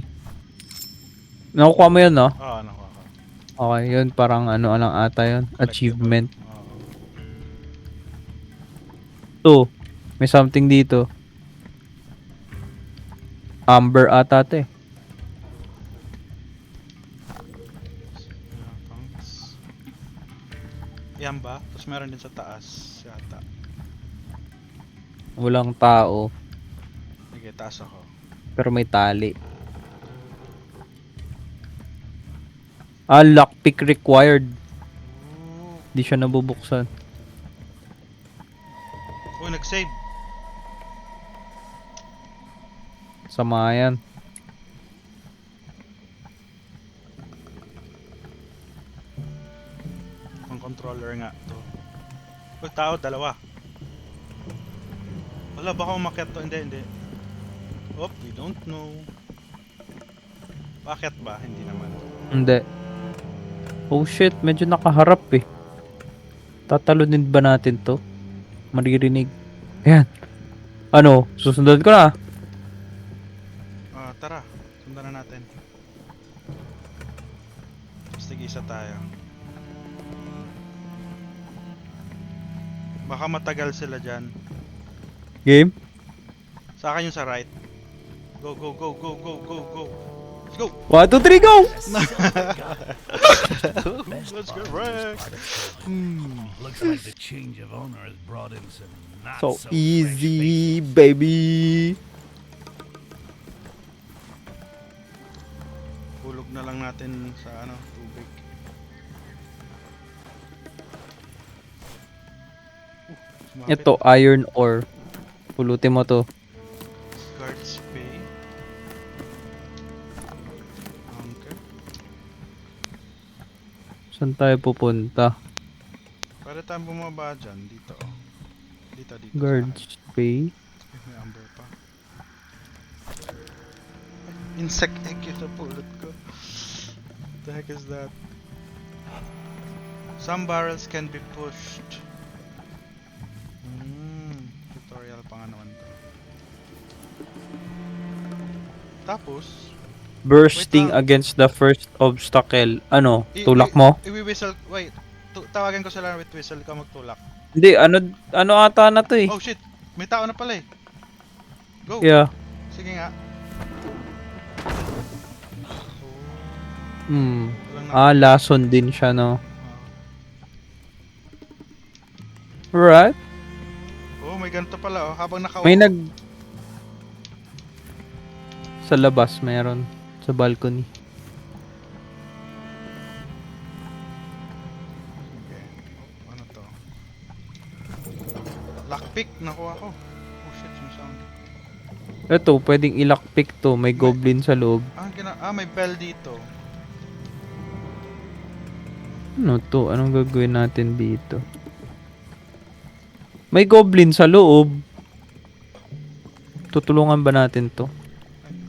Nakukuha mo yun, no? Oo, nakuha ko. Okay, yun parang ano lang ata yun. Achievement. Oo. To, may something dito. Amber ata to eh. Thanks. Yan ba? Tapos meron din sa taas yata. Walang tao, Sige, taas ako. pero may tali. Ah, lockpick required. Di siya nabubuksan. Uy, nag-save. Sama yan. Ang controller nga to. Uy, tao, dalawa. Wala, baka umakyat to. Hindi. Oh, we don't know. Bakit ba? Hindi naman. Hindi. Oh shit, medyo nakaharap eh. Tatalunin ba natin to? Maririnig. Ayan. Ano? Susundan ko na. Tara, sundan na natin. Mag-isa tayo. Baka matagal sila dyan. Game? Sa akin yung sa right. Go, go, go, go, go, go, go. Let's go! 1, 2, 3, go! Let's get wrecked! Looks like the change of owner has brought in some not So so easy, baby. Hulog na lang natin sa ano, tubig. Sumapit. Ito, iron ore. Pulutin mo to. Guards pay. Okay. Saan tayo pupunta? Pwede tayong bumaba dyan. Dito. Oh. Dito, dito. Guards pay. May amber pa. Insect egg yung napulot ko. What the heck is that? Some barrels can be pushed. Tutorial pa nga naman to. Tapos, Bursting Wait lang. against the first obstacle. Ano? Tulak mo? I-whistle. Wait. Tawagan ko sila with whistle. Ikaw magtulak. Hindi, ano ata na to eh. Oh shit! May tao na pala eh. Go! Yeah. Sige nga. Hmm. Walang Lason din siya, no? Right? Oh, may ganito pala oh. Habang nakaupo. May sa labas, mayroon. Sa balcony. Okay. Ano to? Lockpick. Nakuha ko. Oh shit, yung sound. Ito, pwedeng ilakpik to. May goblin sa loob. May bell dito. Ano to? Anong gagawin natin dito? May goblin sa loob. Tutulungan ba natin to?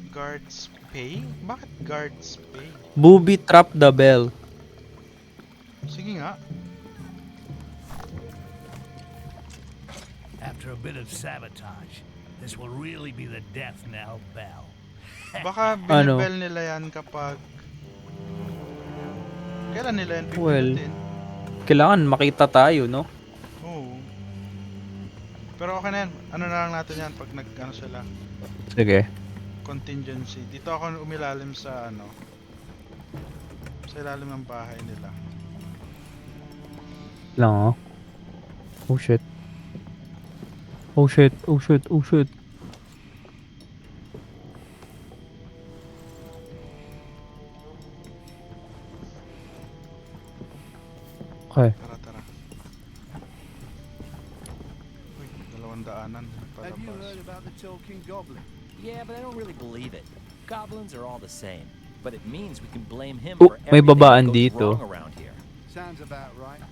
Guards pay? Bakit guards pay? Booby trap the bell. Sige nga. After a bit of sabotage, this will really be the death knell bell. Baka Ano? binibell nila yan kapag... Kailan nila yan Well. pipindutin? Kailangan makita tayo, no? Oo. Pero okay na yan. Ano na lang natin yan pag nag-ano sila. Sige. Contingency. Dito ako umilalim sa ano. Sa ilalim ng bahay nila. Lang, oh. Oh shit. Oh shit, oh shit, oh shit. Okay. Tara, tara. Uy, 200 Have you palabas. heard about the talking goblin? Yeah, but I don't really believe it. Goblins are all the same. But it means we can blame him Oh, for may everything babaan that goes dito. wrong around here. Sounds about right.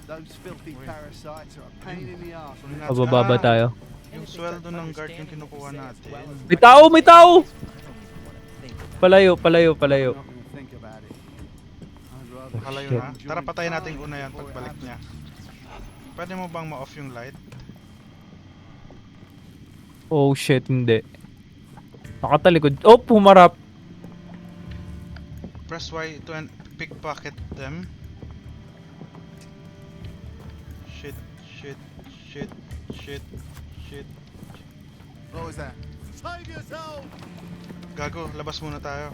Those filthy parasites are a pain in the arse. Kunin natin- Pababa ba tayo? Yung sweldo ng guard yung kinukuha natin. May tao! May tao! I don't even want to think about Palayo, palayo, I'm palayo. not gonna think about it. I'd rather Nakalayo Shit. na. Tara, patayin natin yung una yan pagbalik niya. Pwede mo bang ma-off yung light? Oh shit, hindi. Nakatalikod. Oh, pumarap. Press Y to pickpocket them. Shit, shit, shit, shit, shit. What was that? Save yourself! Gago, labas muna tayo.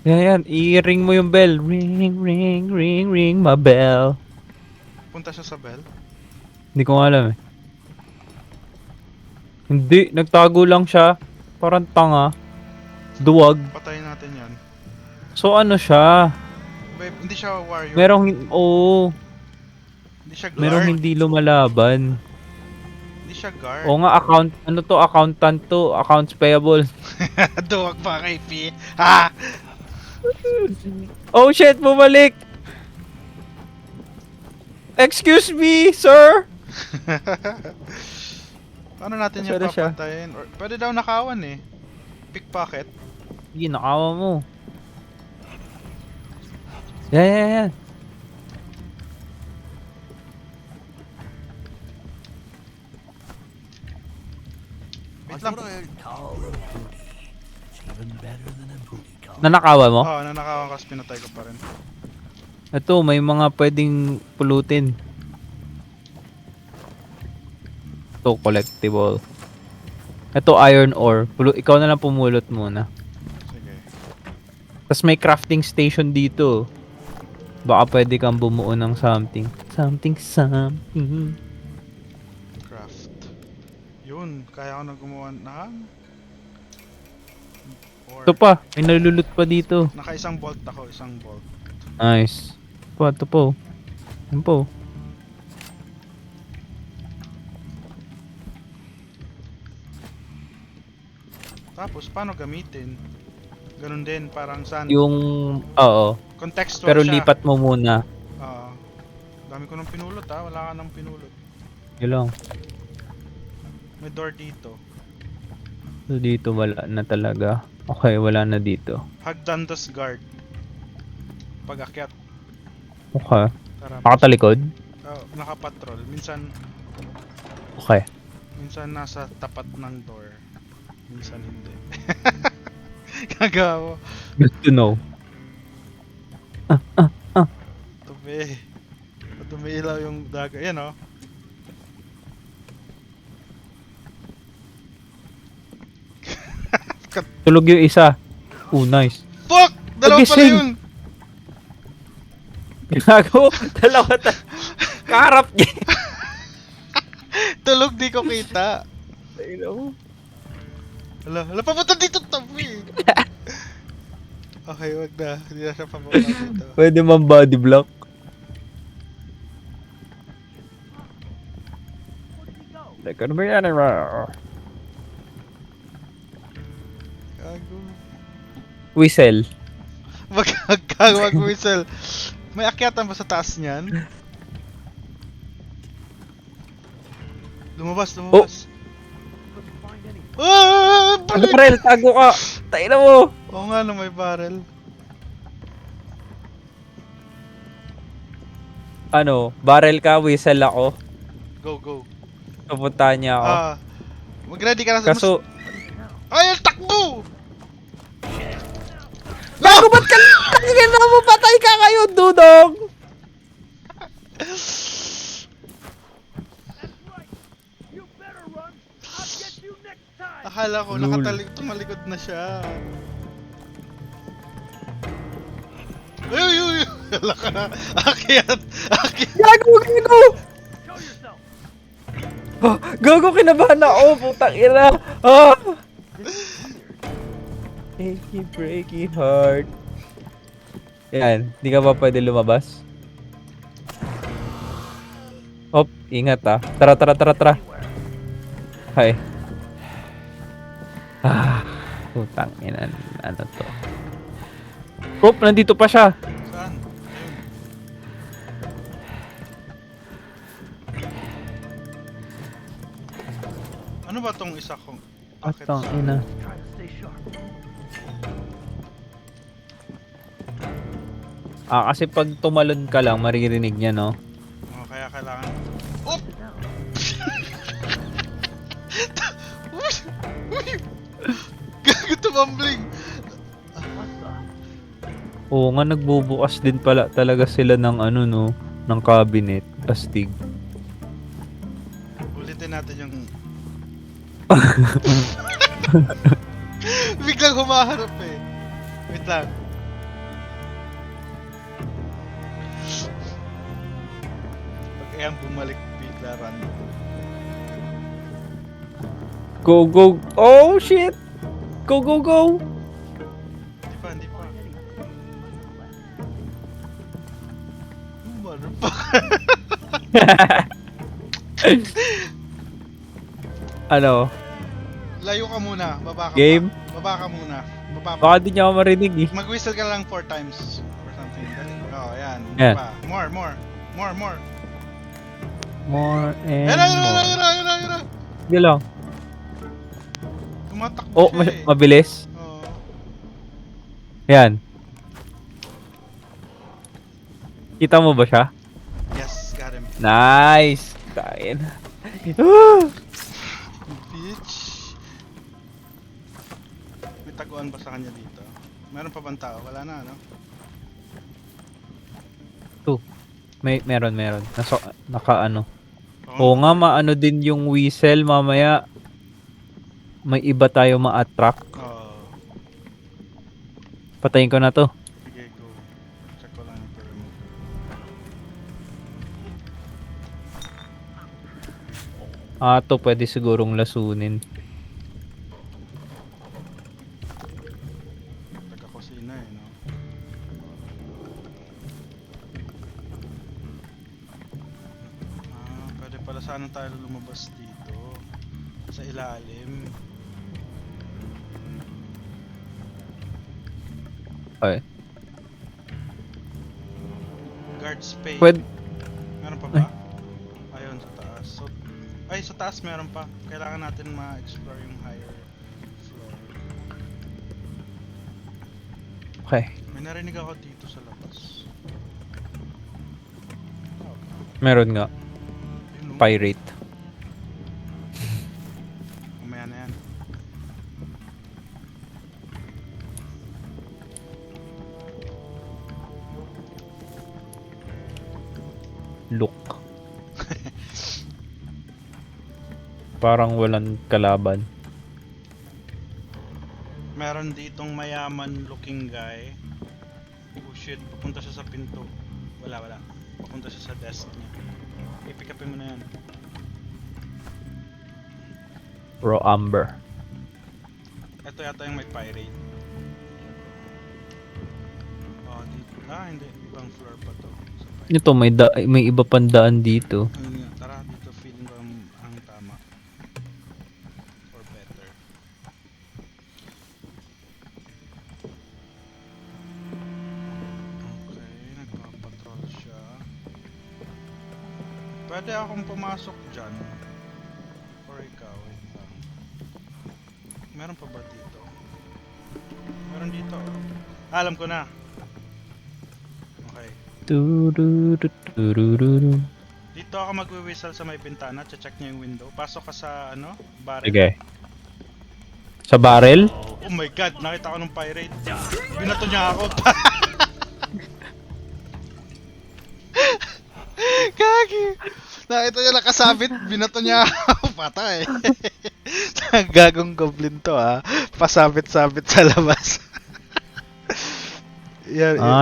Yan, yan. I-ring mo yung bell. Ring, ring, ring, ring my bell. Punta siya sa bell. Hindi ko nga alam eh. Hindi, nagtago lang siya. Parang tanga. Duwag. Patayin natin yan. So ano siya? Babe, hindi siya warrior. Oo. Hindi siya guard. Merong hindi lumalaban. Hindi siya guard. Oo nga, accountant to. Accounts payable. Duwag pa kay P. Ha! Oh shit, bumalik! Excuse me, sir! Paano natin yung Sorry siya. papatayin? Or, pwede daw nakawan eh. Pickpocket. Sige, nakawa mo. Yan. Wait lang. Call of booty. It's even better than a booty call. Nanakawa mo? Oo, nanakawan kasi pinatay ko pa rin. Ito, may mga pwedeng pulutin. Ito, collectible. Ito, iron ore. Ikaw na lang pumulot muna. Sige. Tapos may crafting station dito. Baka pwede kang bumuo ng something. Something. Craft. Yun, kaya ko na gumawa ng... Ito pa, may nalulot pa dito. Naka-isang bolt ako, isang bolt. Nice. Ito po. Yan po. Tapos, paano gamitin? Ganun din, parang saan? Yung, oo. Contextual Pero siya. lipat mo muna. Oo. Dami ko nang pinulot ha, wala ka nang pinulot. Yun lang. May door dito. So dito wala na talaga. Okay, wala na dito. Hagdandas guard. Pag-akyat. Okay. Tara. Nakatalikod? Nakapatrol. Minsan Okay. nasa tapat ng door. Minsan hindi. Gagawa. Good to know. Tubi. Tumiilaw yung daga. Yan oh. Tulog yung isa. Oh, nice. Fuck! Dalawa pala Pagising! yun! Gago, dalawa kaharap niya. Tulog di ko kita. Ayun. Hala, papunta dito tabi. Okay, wag na. Hindi na siya papunta dito. Pwede man body block. Teka, ano ba yan? Gago. Whistle. Wag whistle. May akyatan ba sa taas niyan? Lumabas. Ah! Balik! Barrel, tago ka. Tayo na mo. Oo nga no, may barrel. Ano, barrel ka, whistle ako. Go. Pupuntahan niya ako. Mag-ready ka na sa... Kaso, Ay, takbo! gago ba't ka? Tangin na mo, patay ka kayo, dudong! Akala ko Lul. tumalikod na siya. Uy! Hala ka na. Akyat! Gago! Oh, gago, kinabahan ako, putang ina. Ah! Achy breaky heart. Yan, di ka ba pwede lumabas? Hop, ingat ah. Tara. Hay. Ah, putang ina. Ano to? Hop, nandito pa siya. Saan? Ano ba tong isa kong... Akit Putang sa- ina. Kasi pag tumalon ka lang, maririnig niya, no? Oh, kaya kailangan... Op! Gago tumambling! Oo nga, nagbubukas din pala talaga sila ng ano, no? Ng cabinet. Astig. Ulitin natin yung... Biglang humaharap eh. Wait lang. Pag ayang bumalik, bigla run. Go! Oh, shit! Go! Hindi pa. Motherfucker. Ano? Layo ka muna, baba ka Game? pa. Baba ka muna. Baba pa. Baka di niya ako marinig eh. Mag-whistle ka lang 4 times or something. Dali. Oh, yan. Yan. Pa. More. More and Yan more. na. Sige lang. Tumatakbo Oh, siya eh. mabilis. Oo. Yan. Kita mo ba siya? Yes, got him. Nice! Kain. Bitch. May taguan ba sa kanya dito? Meron pa bang tao? Wala na, no? Meron. Naka ano. Oo nga, maano din yung whistle mamaya. May iba tayo ma-attract. Patayin ko na to. Sige, go. Check ko lang yung pyramid. To pwede sigurong lasunin. Taga-kusina eh, no? Pwede pala sana tayo lumabas dito. Sa ilalim. Okay. Guard space. Pwede. Meron pa ba? Ayun, sa taas. Sa taas meron pa. Kailangan natin ma-explore yung higher floor. Okay. May narinig ako dito sa labas. Meron nga. Ayun, no? Pirate. Mamaya na yan. Look. Parang walang kalaban. Meron ditong mayaman looking guy. Oh shit, papunta siya sa pinto. Wala. Papunta siya sa desk niya. I-pick upin mo na yan. Raw Amber. Ito yata yung may pirate. Oh, dito. Hindi. Ibang floor pa to. Sa pirate. Ito, may iba pang daan dito. Ayun nga, tara dito. Feeling ko ang tama. Or better. Okay, nagpapatrol siya. Pwede akong pumasok dyan. Or ikaw, wait lang. Meron pa ba dito? Meron dito. Alam ko na. Okay. Tururururururu. Dito ako magwi-whistle sa may bintana. Check niya yung window. Pasok ka sa barrel. Sige. Sa barrel? Oh my god, nakita ko ng pirate. Binato niya ako. Gagi. Nakita niya nakasabit, binato niya ako. Patay. Gagong goblin to pasabit-sabit sa labas.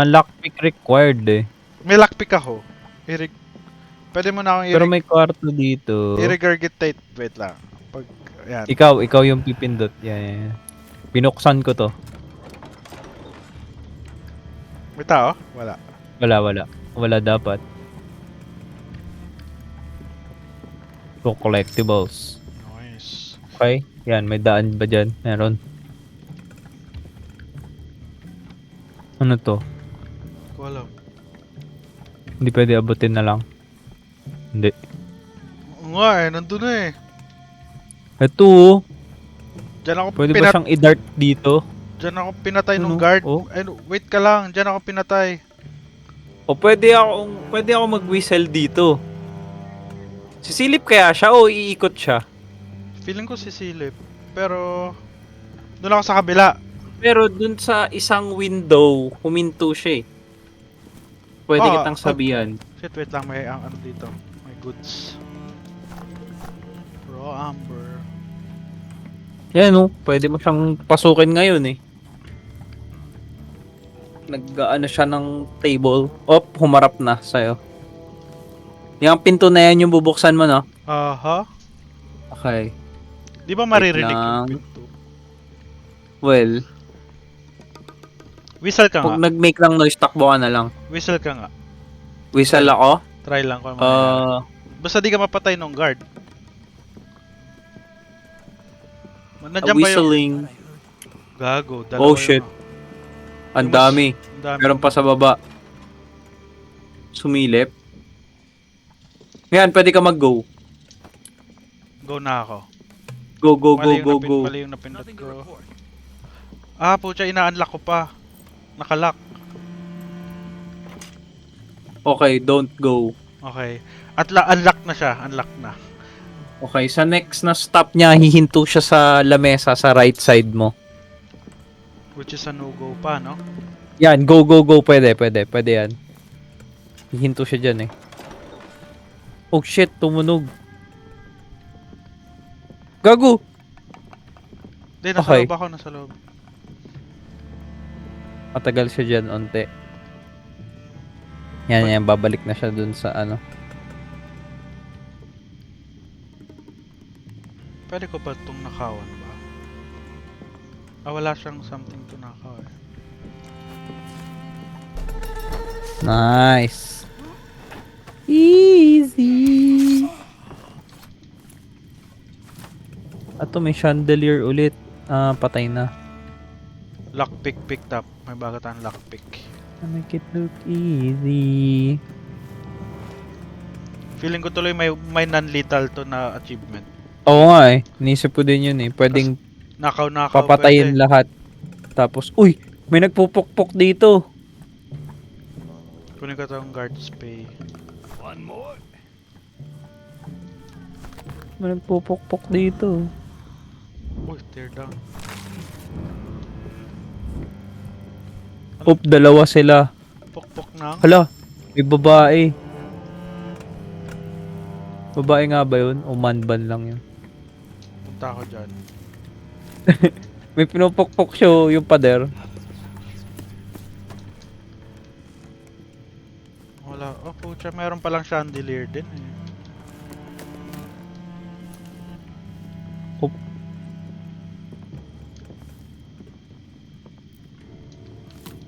Lockpick required eh. May lockpick ako. Pwede mo na akong Pero may kwarto dito. i-regurgitate. Wait lang. Yan. Ikaw yung pipindot. Yan. Binuksan ko to. May tao? Wala. Wala dapat. So, collectibles. Nice. Okay. Yan, may daan ba dyan? Meron. Ano to? Ko alam. Hindi pwede abutin na lang. Hindi. Oo nga nandun na eh. Ito. Diyan ako Pwede ba siyang i-dart dito? Diyan ako pinatay Ano? nung guard. Oh. Wait ka lang, diyan ako pinatay. O pwede ako mag-whistle dito. Sisilip kaya siya o iikot siya? Feeling ko sisilip. Pero doon ako sa kabila. Pero dun sa isang window, huminto siya eh. Pwede kitang sabihan. Shit, wait lang, may ano dito. May goods. Raw amber. Yan pwede mo siyang pasukin ngayon eh. Nag-ano siya ng table. Humarap na sa'yo. Yung pinto na yan yung bubuksan mo, no? Aha. Okay. Di ba maririnig lang. yung pinto? Well, Whistle ka pag nga. nag-make lang noise, takbo ka na lang. Whistle ka nga. Whistle ako? Try lang ko. Basta di ka mapatay nung guard. Nandiyan ba yung... Whistling. Gago. Dalawa Oh shit. Ang dami. Ang dami. Meron pa sa baba. Sumilip. Ngayon, pwede ka mag-go. Go na ako. Go. Mali yung napindot ko. Pucha, ina-unlock ko pa. Nakalock. Okay, don't go. Okay. At unlock na siya. Unlock na. Okay, sa next na stop niya, hihinto siya sa lamesa sa right side mo. Which is a no-go pa, no? Yan, go. Pwede yan. Hihinto siya dyan eh. Oh shit, tumunog. Gago! Hindi, nasa Okay. loob ako, nasa loob. Matagal siya dyan, onte. Yan, babalik na siya dun sa ano. Pwede ko ba itong nakawan ba? Ah, wala siyang something to nakaw eh. Nice. Easy. Ato may chandelier ulit. Ah, patay na. Lockpick picked up. May bago tayong lockpick. Make it look easy. Feeling ko tuloy may non-lethal to na achievement. Oo nga eh. Nisip ko din yun eh. Pwedeng Nakaw papatayin pwede. lahat. Tapos, uy! May nagpupukpok dito. Kunin ko tong guard's pay. One more. May nagpupukpok dito. Uy, tear down. Oop, dalawa sila. Pokpok na. Hala, may babae. Babae nga ba yun? O manban lang yun? Punta ako dyan. May pinupukpok siya yung pader. Wala. Oh, pucha. Meron palang chandelier din eh. Oop.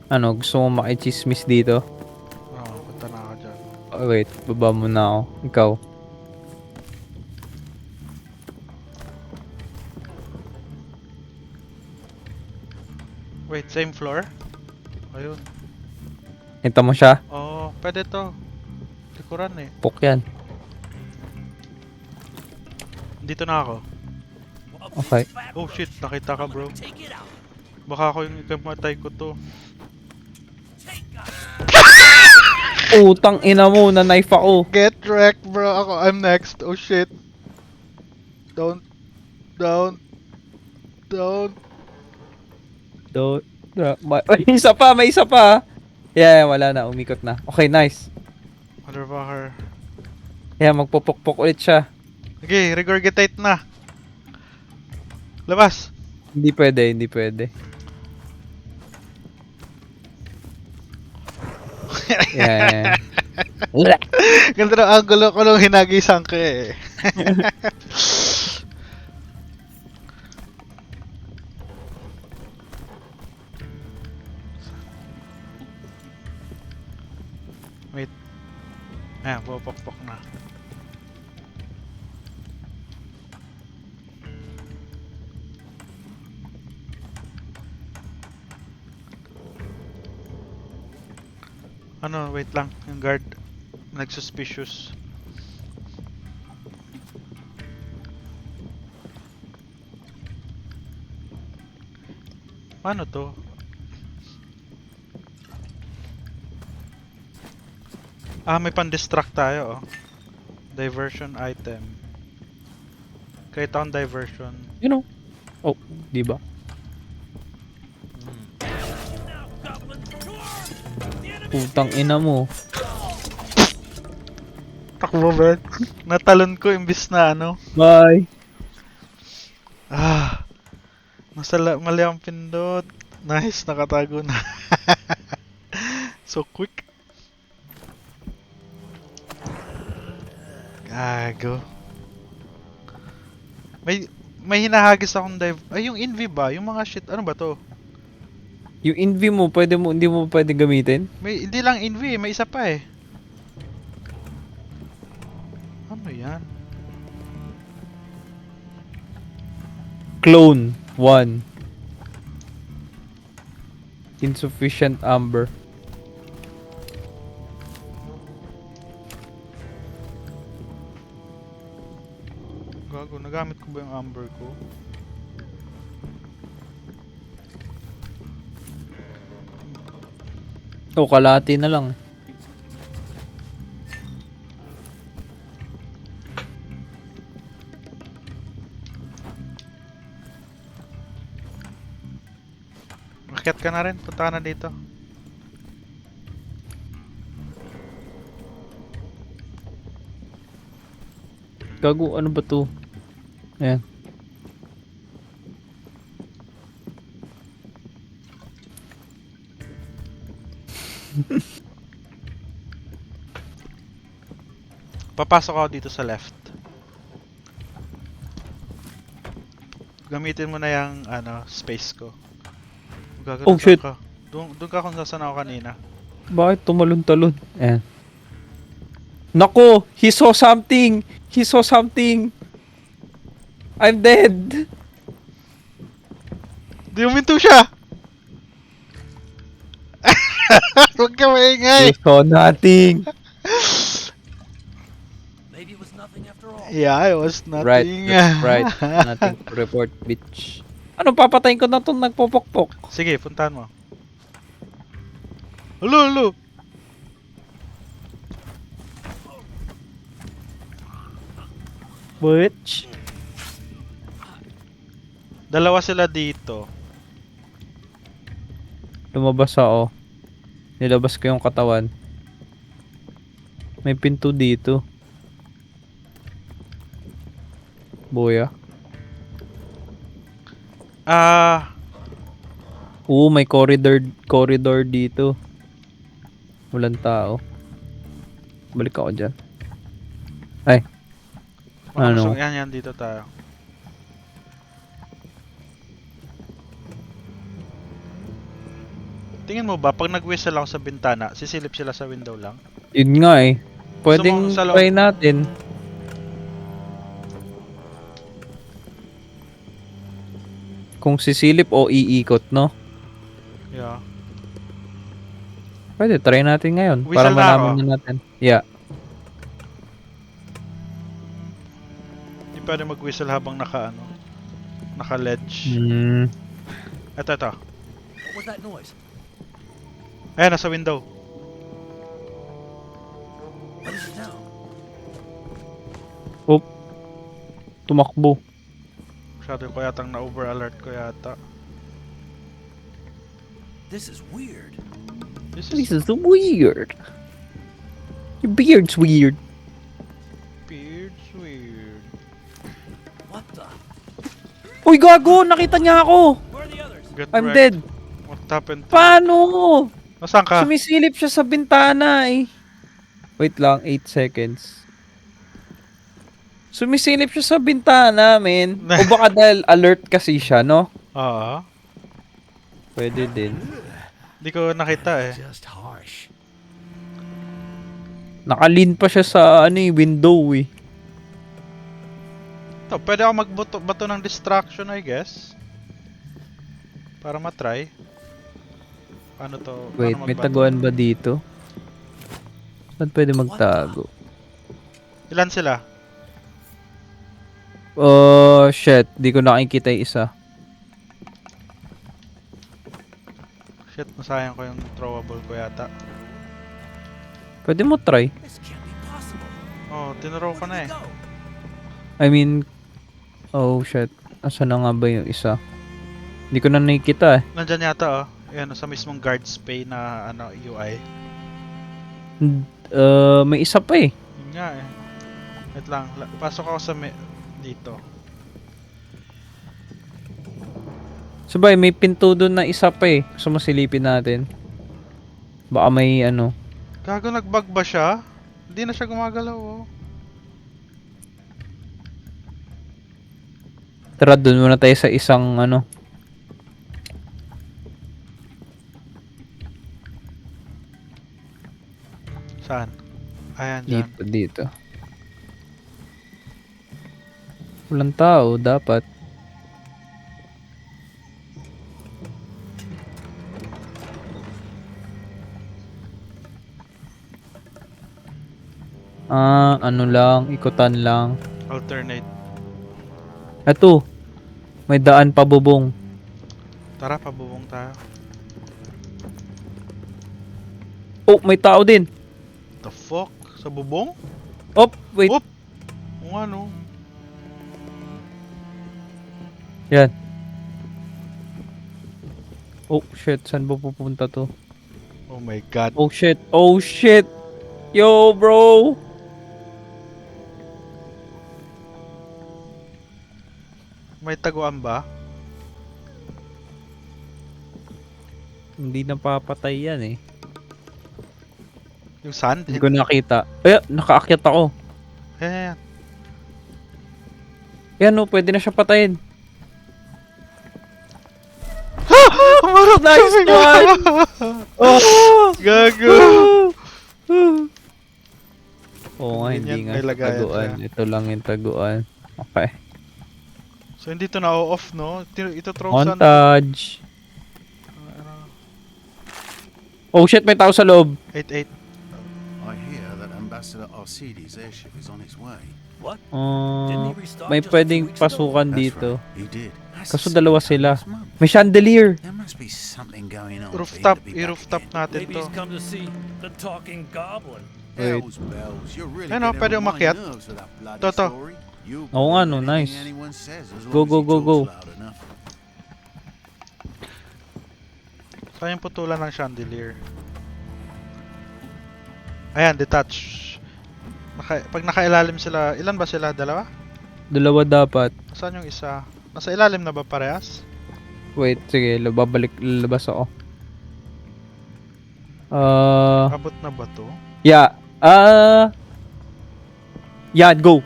Ano, gusto mo makichismis dito? Punta na ako dyan. Oh, wait, baba mo na ako. Ikaw. Wait, same floor? Ayun. Kita mo siya? Oh, pwede to. Likuran eh. Puk yan. Dito na ako. Okay. Oh shit, nakita ka bro. Take it out. Baka ako yung ikamatay ko to. Utang ina mo, na knife ako. Get wrecked bro. I'm next. Oh shit. Don't. May isa pa, may isa pa. Yeah, wala na, umikot na. Okay, nice. Motherfucker. Yeah, magpupukpok ulit siya. Okay, regurgitate na. Labas. Hindi pwede, hindi pwede. Yeah. Ganda ng angulo ko nung hinagisan ko eh. Wait. Ayan, pupukpok na. Ano, wait lang. Yung guard. Nagsuspicious. Ano to? Ah, may pan-distract tayo, oh. Diversion item. Create on diversion. You know. Oh, di ba? Utang ina mo. Takbo, Ben. Natalon ko imbis na ano. Bye. Ah. Mali ang pindot. Nice, nakatago na. So quick. Gago. May hinahagis akong dive. Ay, yung Envy ba? Yung mga shit. Ano ba to? Yung envy mo, hindi mo pwede gamitin? Hindi lang Envy, may isa pa eh. Ano yan? Clone 1. Insufficient amber. Gago, nagamit ko ba yung amber ko? Oh, kalahati na lang. Makiat ka na rin, punta ka na dito. Gago, ano ba to? Ayan. Papasok ako dito sa left. Gamitin mo na yung space ko. Gagano, Oh, shit. Ka? Doon ka kung saan ako kanina. Bakit tumalon-talon? Ayan. Nako! He saw something! He saw something! I'm dead! Di uminto siya! Huwag ka maingay! He saw nothing! Maybe it was nothing after all. Yeah, it was nothing. Right, that's right. Nothing to report, bitch. Ano, papatayin ko na itong nagpopokpok. Sige, puntahan mo. Halo! Bitch. Dalawa sila dito. Lumabas ako. Nilabas ko yung katawan. May pinto dito. Boya. May corridor dito. Walang tao. Balik ako dyan. Ay. Ano? Yan, dito tayo. Tingin mo ba, pag nag-whistle ako sa bintana, sisilip sila sa window lang? Yun nga eh. Pwedeng Gusto mo sa loob? try natin. Kung sisilip o iikot, no? Yeah. Pwede, try natin ngayon. Whistle Para na malaman ako. na natin. Yeah. Hindi pwede mag-whistle habang naka-ledge. Ito. What was that noise? Ayan, nasa window. What is it now? Tumakbo. Masyado ko yatang na-over-alert ko yata. This is weird. This This is is weird. Your beard's weird. weird. What the? Uy, gago! Nakita niya ako! Where are the others? Get I'm wrecked. dead. What happened? Paano? Nasaan ka? Sumisilip siya sa bintana eh. Wait lang, 8 seconds. Sumisilip siya sa bintana, men. O baka dahil alert kasi siya, no? Oo. Pwede din. Hindi ko nakita eh. Just harsh. Nakalin pa siya sa window eh. Ito, pwede ako bato ng distraction, I guess. Para matry. Paano to? Wait, Paano may magbato? taguan ba dito? Saan pwede magtago? Ilan sila? Oh, shit. Di ko nakikita yung isa. Shit, nasayang ko yung throwable ko yata. Pwede mo try. This can't be possible. Oh, tinrow ko na eh. Go. I mean, oh shit. Asa na nga ba yung isa? Hindi ko na nakikita eh. Nandyan yata oh. Ayan, sa mismong guards pay na UI. May isa pa eh. Yun nga eh. Wait lang, pasok ako sa dito. Sabay, may pinto doon na isa pa eh. Gusto mo silipin natin? Baka may Gago, nag-bug ba siya? Hindi na siya gumagalaw oh. Tara, doon muna tayo sa isang Saan? Ayan, dyan. dito. Walang tao, dapat. Ano lang, ikutan lang. Alternate. Eto, may daan pabubong. Tara, pabubong tayo. Oh, may tao din. The fuck? Sa bubong? Oh, wait. Oh! Kung ano? Yan. Oh, shit. Saan ba pupunta to? Oh my god. Oh, shit. Oh, shit. Yo, bro. May taguan ba? Hindi napapatay yan eh. Yung sand? Hindi ko nakita. Ay, nakaakyat ako. Ayan. Yan o, pwede na siya patayin. Umarap Nice kami. one! Oh! Gago! Oo nga, hindi Ganyan, nga may siya lagayan taguan. siya. Ito lang yung taguan. Okay. So hindi to na-off, no? Ito throw sand. Montage. Oh shit, may tao sa loob. 8-8. I hear that Ambassador Arcides' airship is on its way. What? Didn't he restock May just a few pwedeng weeks ago? pasukan That's dito. right, he did. That's Kaso the dalawa second sila. last month. May chandelier. There must be something going on. Rooftop. for him to be back I-rooftop again. natin Maybe to. he's come to see the talking goblin. Wait. Hells bells, you're really Ano, getting pwede on my umakyat? nerves with that bloody To. story. You Oo nga, believe no, anything nice. anyone says, as long Go, as go, he go, talks go. loud enough. Saan yung putulan ng chandelier? Ayan, detach. Pag nakailalim sila, ilan ba sila? Dalawa? Dalawa dapat. Saan yung isa? Nasa ilalim na ba parehas? Wait, sige, lalabas ako. Abot na ba to? Yeah. Yan, go.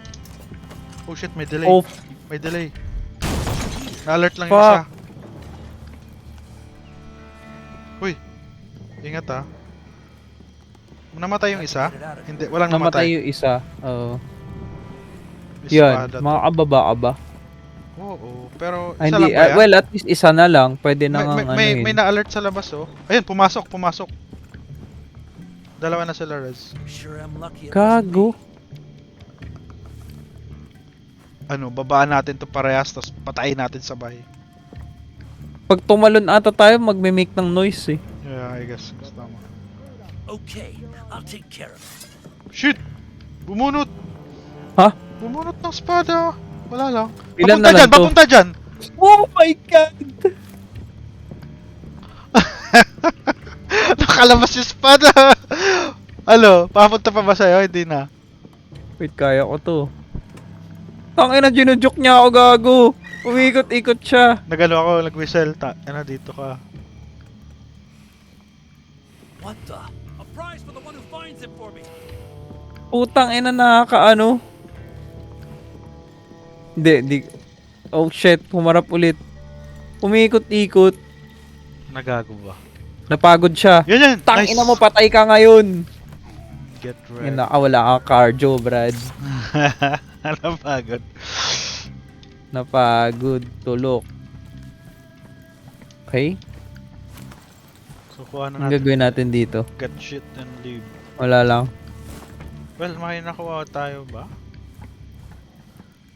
Oh shit, may delay. Off. May delay. Na-alert lang yung Fuck. isa. Uy. Ingat ah. Namatay yung isa? Hindi, walang Namatay namatay. yung isa. Oo. Espada Yan, to. makakababa ka ba? Oo, pero Ay, isa hindi, lang ba yan? well, at least isa na lang. Pwede na nga may na-alert sa labas oh. Ayun, pumasok. Dalawa na sila, Rez. Sure I'm lucky. it wasn't Gago. Ano, babaan natin to parehas, tapos patayin natin sabay. Pag tumalon ata tayo, magme-make ng noise eh. Yeah, I guess. Tama. me. Okay, I'll take care of it. Shit! Bumunot! Ha? Bumunot ng espada. Wala lang. Ilan Papunta na lang dyan, to? papunta dyan! Oh my god! Nakalabas yung espada! Ano, papunta pa ba sa'yo? Hindi na. Wait, kaya ko to. Tangina, ginujuk niya ako, gago. Umikot-ikot siya. Nagano ako, nag-whistle. Ano, dito ka. What the? A prize for the one who finds it for me. Putang ina, nakakaano. Hindi. Oh shit, humarap ulit. Umikot-ikot. Nagago ba? Napagod siya. Yan! Tangina mo, patay ka ngayon. Get ready. Wala kang cardio, Brad. Napagod. Napagod, tulok. Okay? So, kuha na Ang natin. gagawin natin dito? Get shit and leave. Wala lang. Well, may nakuha tayo ba?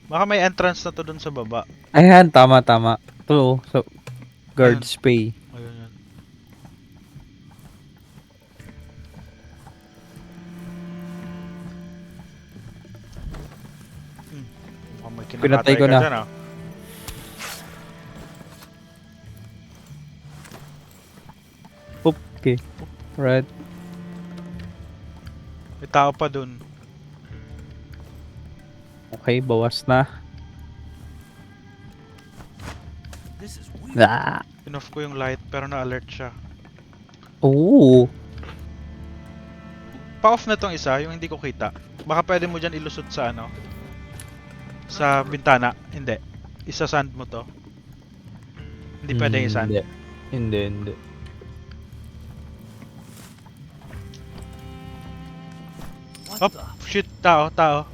Baka may entrance na to dun sa baba. Ayan, tama. Ito, so, guards pay. Ayun yan. Mukhang may Pinatay kinakatay ko ka na. dyan, ah. Okay. Right. May tao pa dun. Okay, bawas na. This is weird. Ah. Pinoff ko yung light pero na-alert siya. Oo. Pa-off na tong isa, yung hindi ko kita. Baka pwede mo dyan ilusot sa ano? Sa bintana. Hindi. Isa-sand mo to. Hindi pwede i-sand. Hindi. What Op! the? Shit! Tao!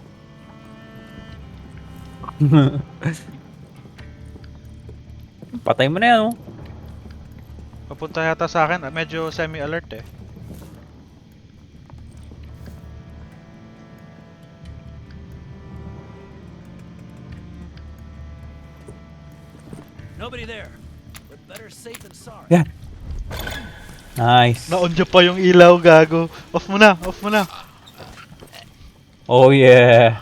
Patay mo na yan, oh. Papunta yata sa akin. Medyo semi-alert eh. Nobody there. But better safe than sorry. Yeah. Nice. Na-on niya pa yung ilaw, gago. Off mo na! Oh yeah.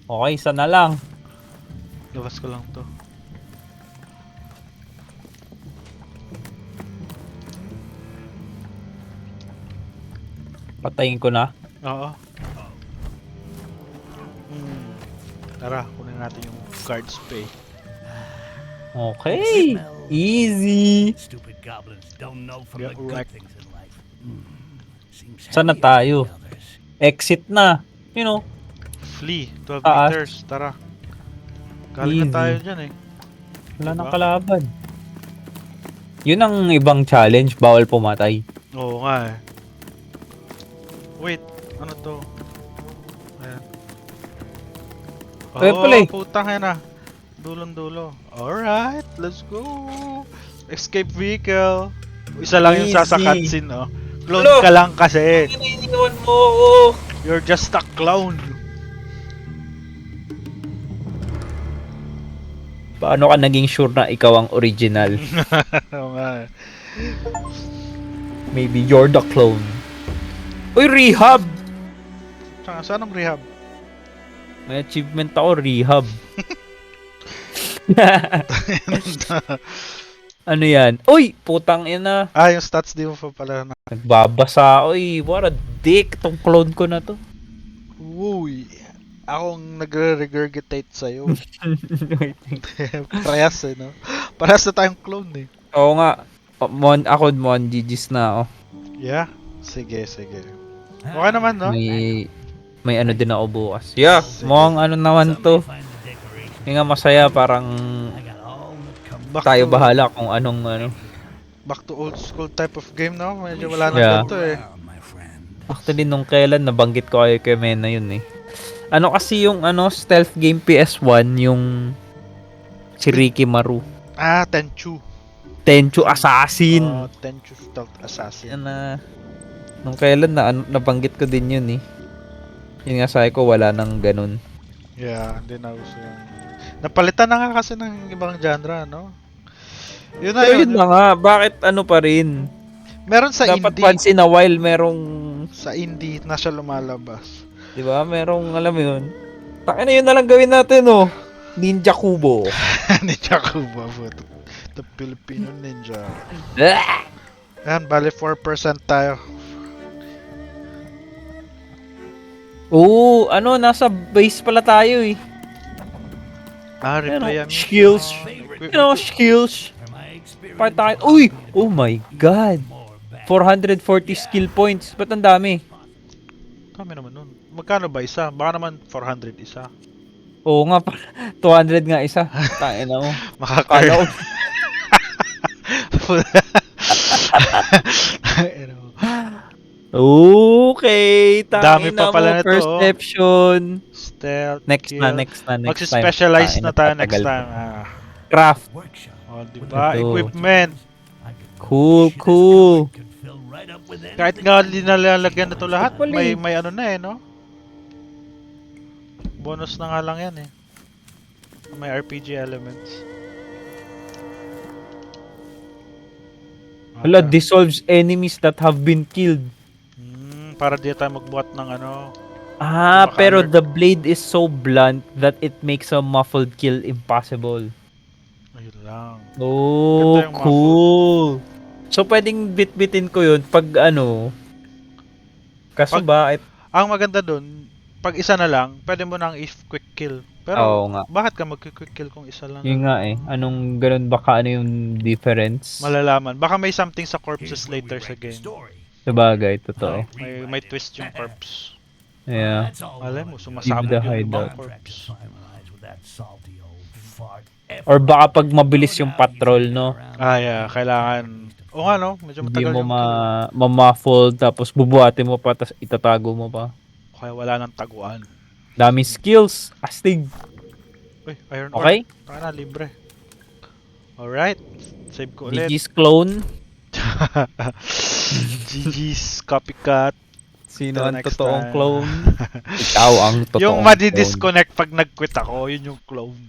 Okay, isa na lang. Labas ko lang to. Patayin ko na. Oo. Tara, kunin natin yung guards pay. Okay. Easy. Stupid goblins don't know from Get the good wrecked. things in life. Seems Saan na heavier tayo? than the others. Exit na. You know. Flee, 12 Taas. meters. Tara. Galing na Easy. tayo dyan eh. Wala nang Diba? kalaban. Yun ang ibang challenge. Bawal pumatay. Oo nga eh. Wait, ano to? Ayan. Ayan pala eh. Putang na. Dulong-dulo. Alright, let's go. Escape vehicle. Isa lang yung Easy. sa cutscene, oh. Clone Hello? ka lang kasi. Iniwan mo ako. You're just a clown. Paano ka naging sure na ikaw ang original? Oo nga eh. Maybe you're the clone. Uy, rehab! Tsaka, saan ang rehab? May achievement ako, rehab. Ano yan? Uy! Putang ina. Yung stats di mo pa pala na. Nagbabasa. Uy, what a dick. Tong clone ko na to. Uy. Akong nagre-regurgitate sa'yo. Parehas eh, no? Parehas na tayong clone eh. Oo nga. Ako, GG's na ako. Yeah? Sige, sige. Okay naman, no? May ano din ako bukas. Yeah, Sige. mukhang ano naman to. Find the decoration. Yung nga masaya, parang I got all that comes. Back tayo to- bahala kung anong ano. Back to old school type of game, no? Medyo wala na Yeah. ganito eh. My friend. Actually, nung kailan nabanggit ko kay Mena yun eh. Ano kasi yung ano stealth game PS1, yung si Ricky Maru. Tenchu. Tenchu Assassin. Tenchu Stealth Assassin. Yan na. Nung kailan na nabanggit ko din yun eh. Yun nga sabi ko, wala nang ganun. Yeah, hindi na uso yung... Napalitan na nga kasi ng ibang genre, no? Yun na Pero yun. yun na nga, bakit ano pa rin? Meron sa Dapat indie. once in a while merong, Sa indie na siya lumalabas. di ba? Merong, alam mo yun. Takin na yun na lang gawin natin, oh. Ninja Kubo. Ninja Kuba po. The Filipino Ninja. Ah! Ayan, bali 4% tayo. Oo, ano, nasa base pala tayo eh. Replay Ano, yan. skills. You know, skills. From my experience. Pa tayo. Uy! Oh my God. 440 skill points. Ba't ang dami? Kami naman nun. Magkano ba isa? Baka naman 400 isa. Oo nga, 200 nga isa. Tain na mo. Kala Makaka- ko, okay. Dami Tain pa na pala mo. nito, Perception. Stealth. Next kill. na, next time. Magsispecialize Tain na tayo next tatagal time. pa. Craft. Workshop. Diba? Ito. Equipment. I could Cool, shit, this cool. cupboard could fill right up with Kahit anything. nga hindi nalalagyan na ito lahat, Wala eh. may ano na eh, no? Bonus na nga lang yan eh. May RPG elements. Hala, Okay. dissolves enemies that have been killed. Para di tayo magbuhat ng ano. Ah, Baka pero alert. the blade is so blunt that it makes a muffled kill impossible. Ayun lang. Oh, Ganda yung cool. So, pwedeng bit-bitin ko yun pag ano. Kaso Pag- ba, Ang maganda dun, pag isa na lang, pwede mo nang if quick kill. Pero Oo nga. bakit ka mag-quick kill kung isa lang? Yun nga eh. Anong ganun baka ano yung difference? Malalaman. Baka may something sa corpses Here's where we later sa write the game. story. Sabagay, totoo. May twist yung corpse. Yeah. That's all Malay well mo, and sumasabog Give the yung ibang hideout. corpse. Finalize with that salty old fart. Or baka pag mabilis yung patrol, no? Yeah. Kailangan... O nga, no? Medyo Hindi matagal mo yung kill. ma-muffle, tapos bubuhatin mo pa, tapos itatago mo pa. Kaya wala nang taguan. Daming skills. Astig. Uy, iron Okay? ore. Taka na, libre. Alright. Save ko ulit. GG's clone. GG's copycat. Sino Till ang next totoong time. clone? Ikaw ang totoong Yung clone. madi-disconnect pag nag-quit ako, yun yung clone.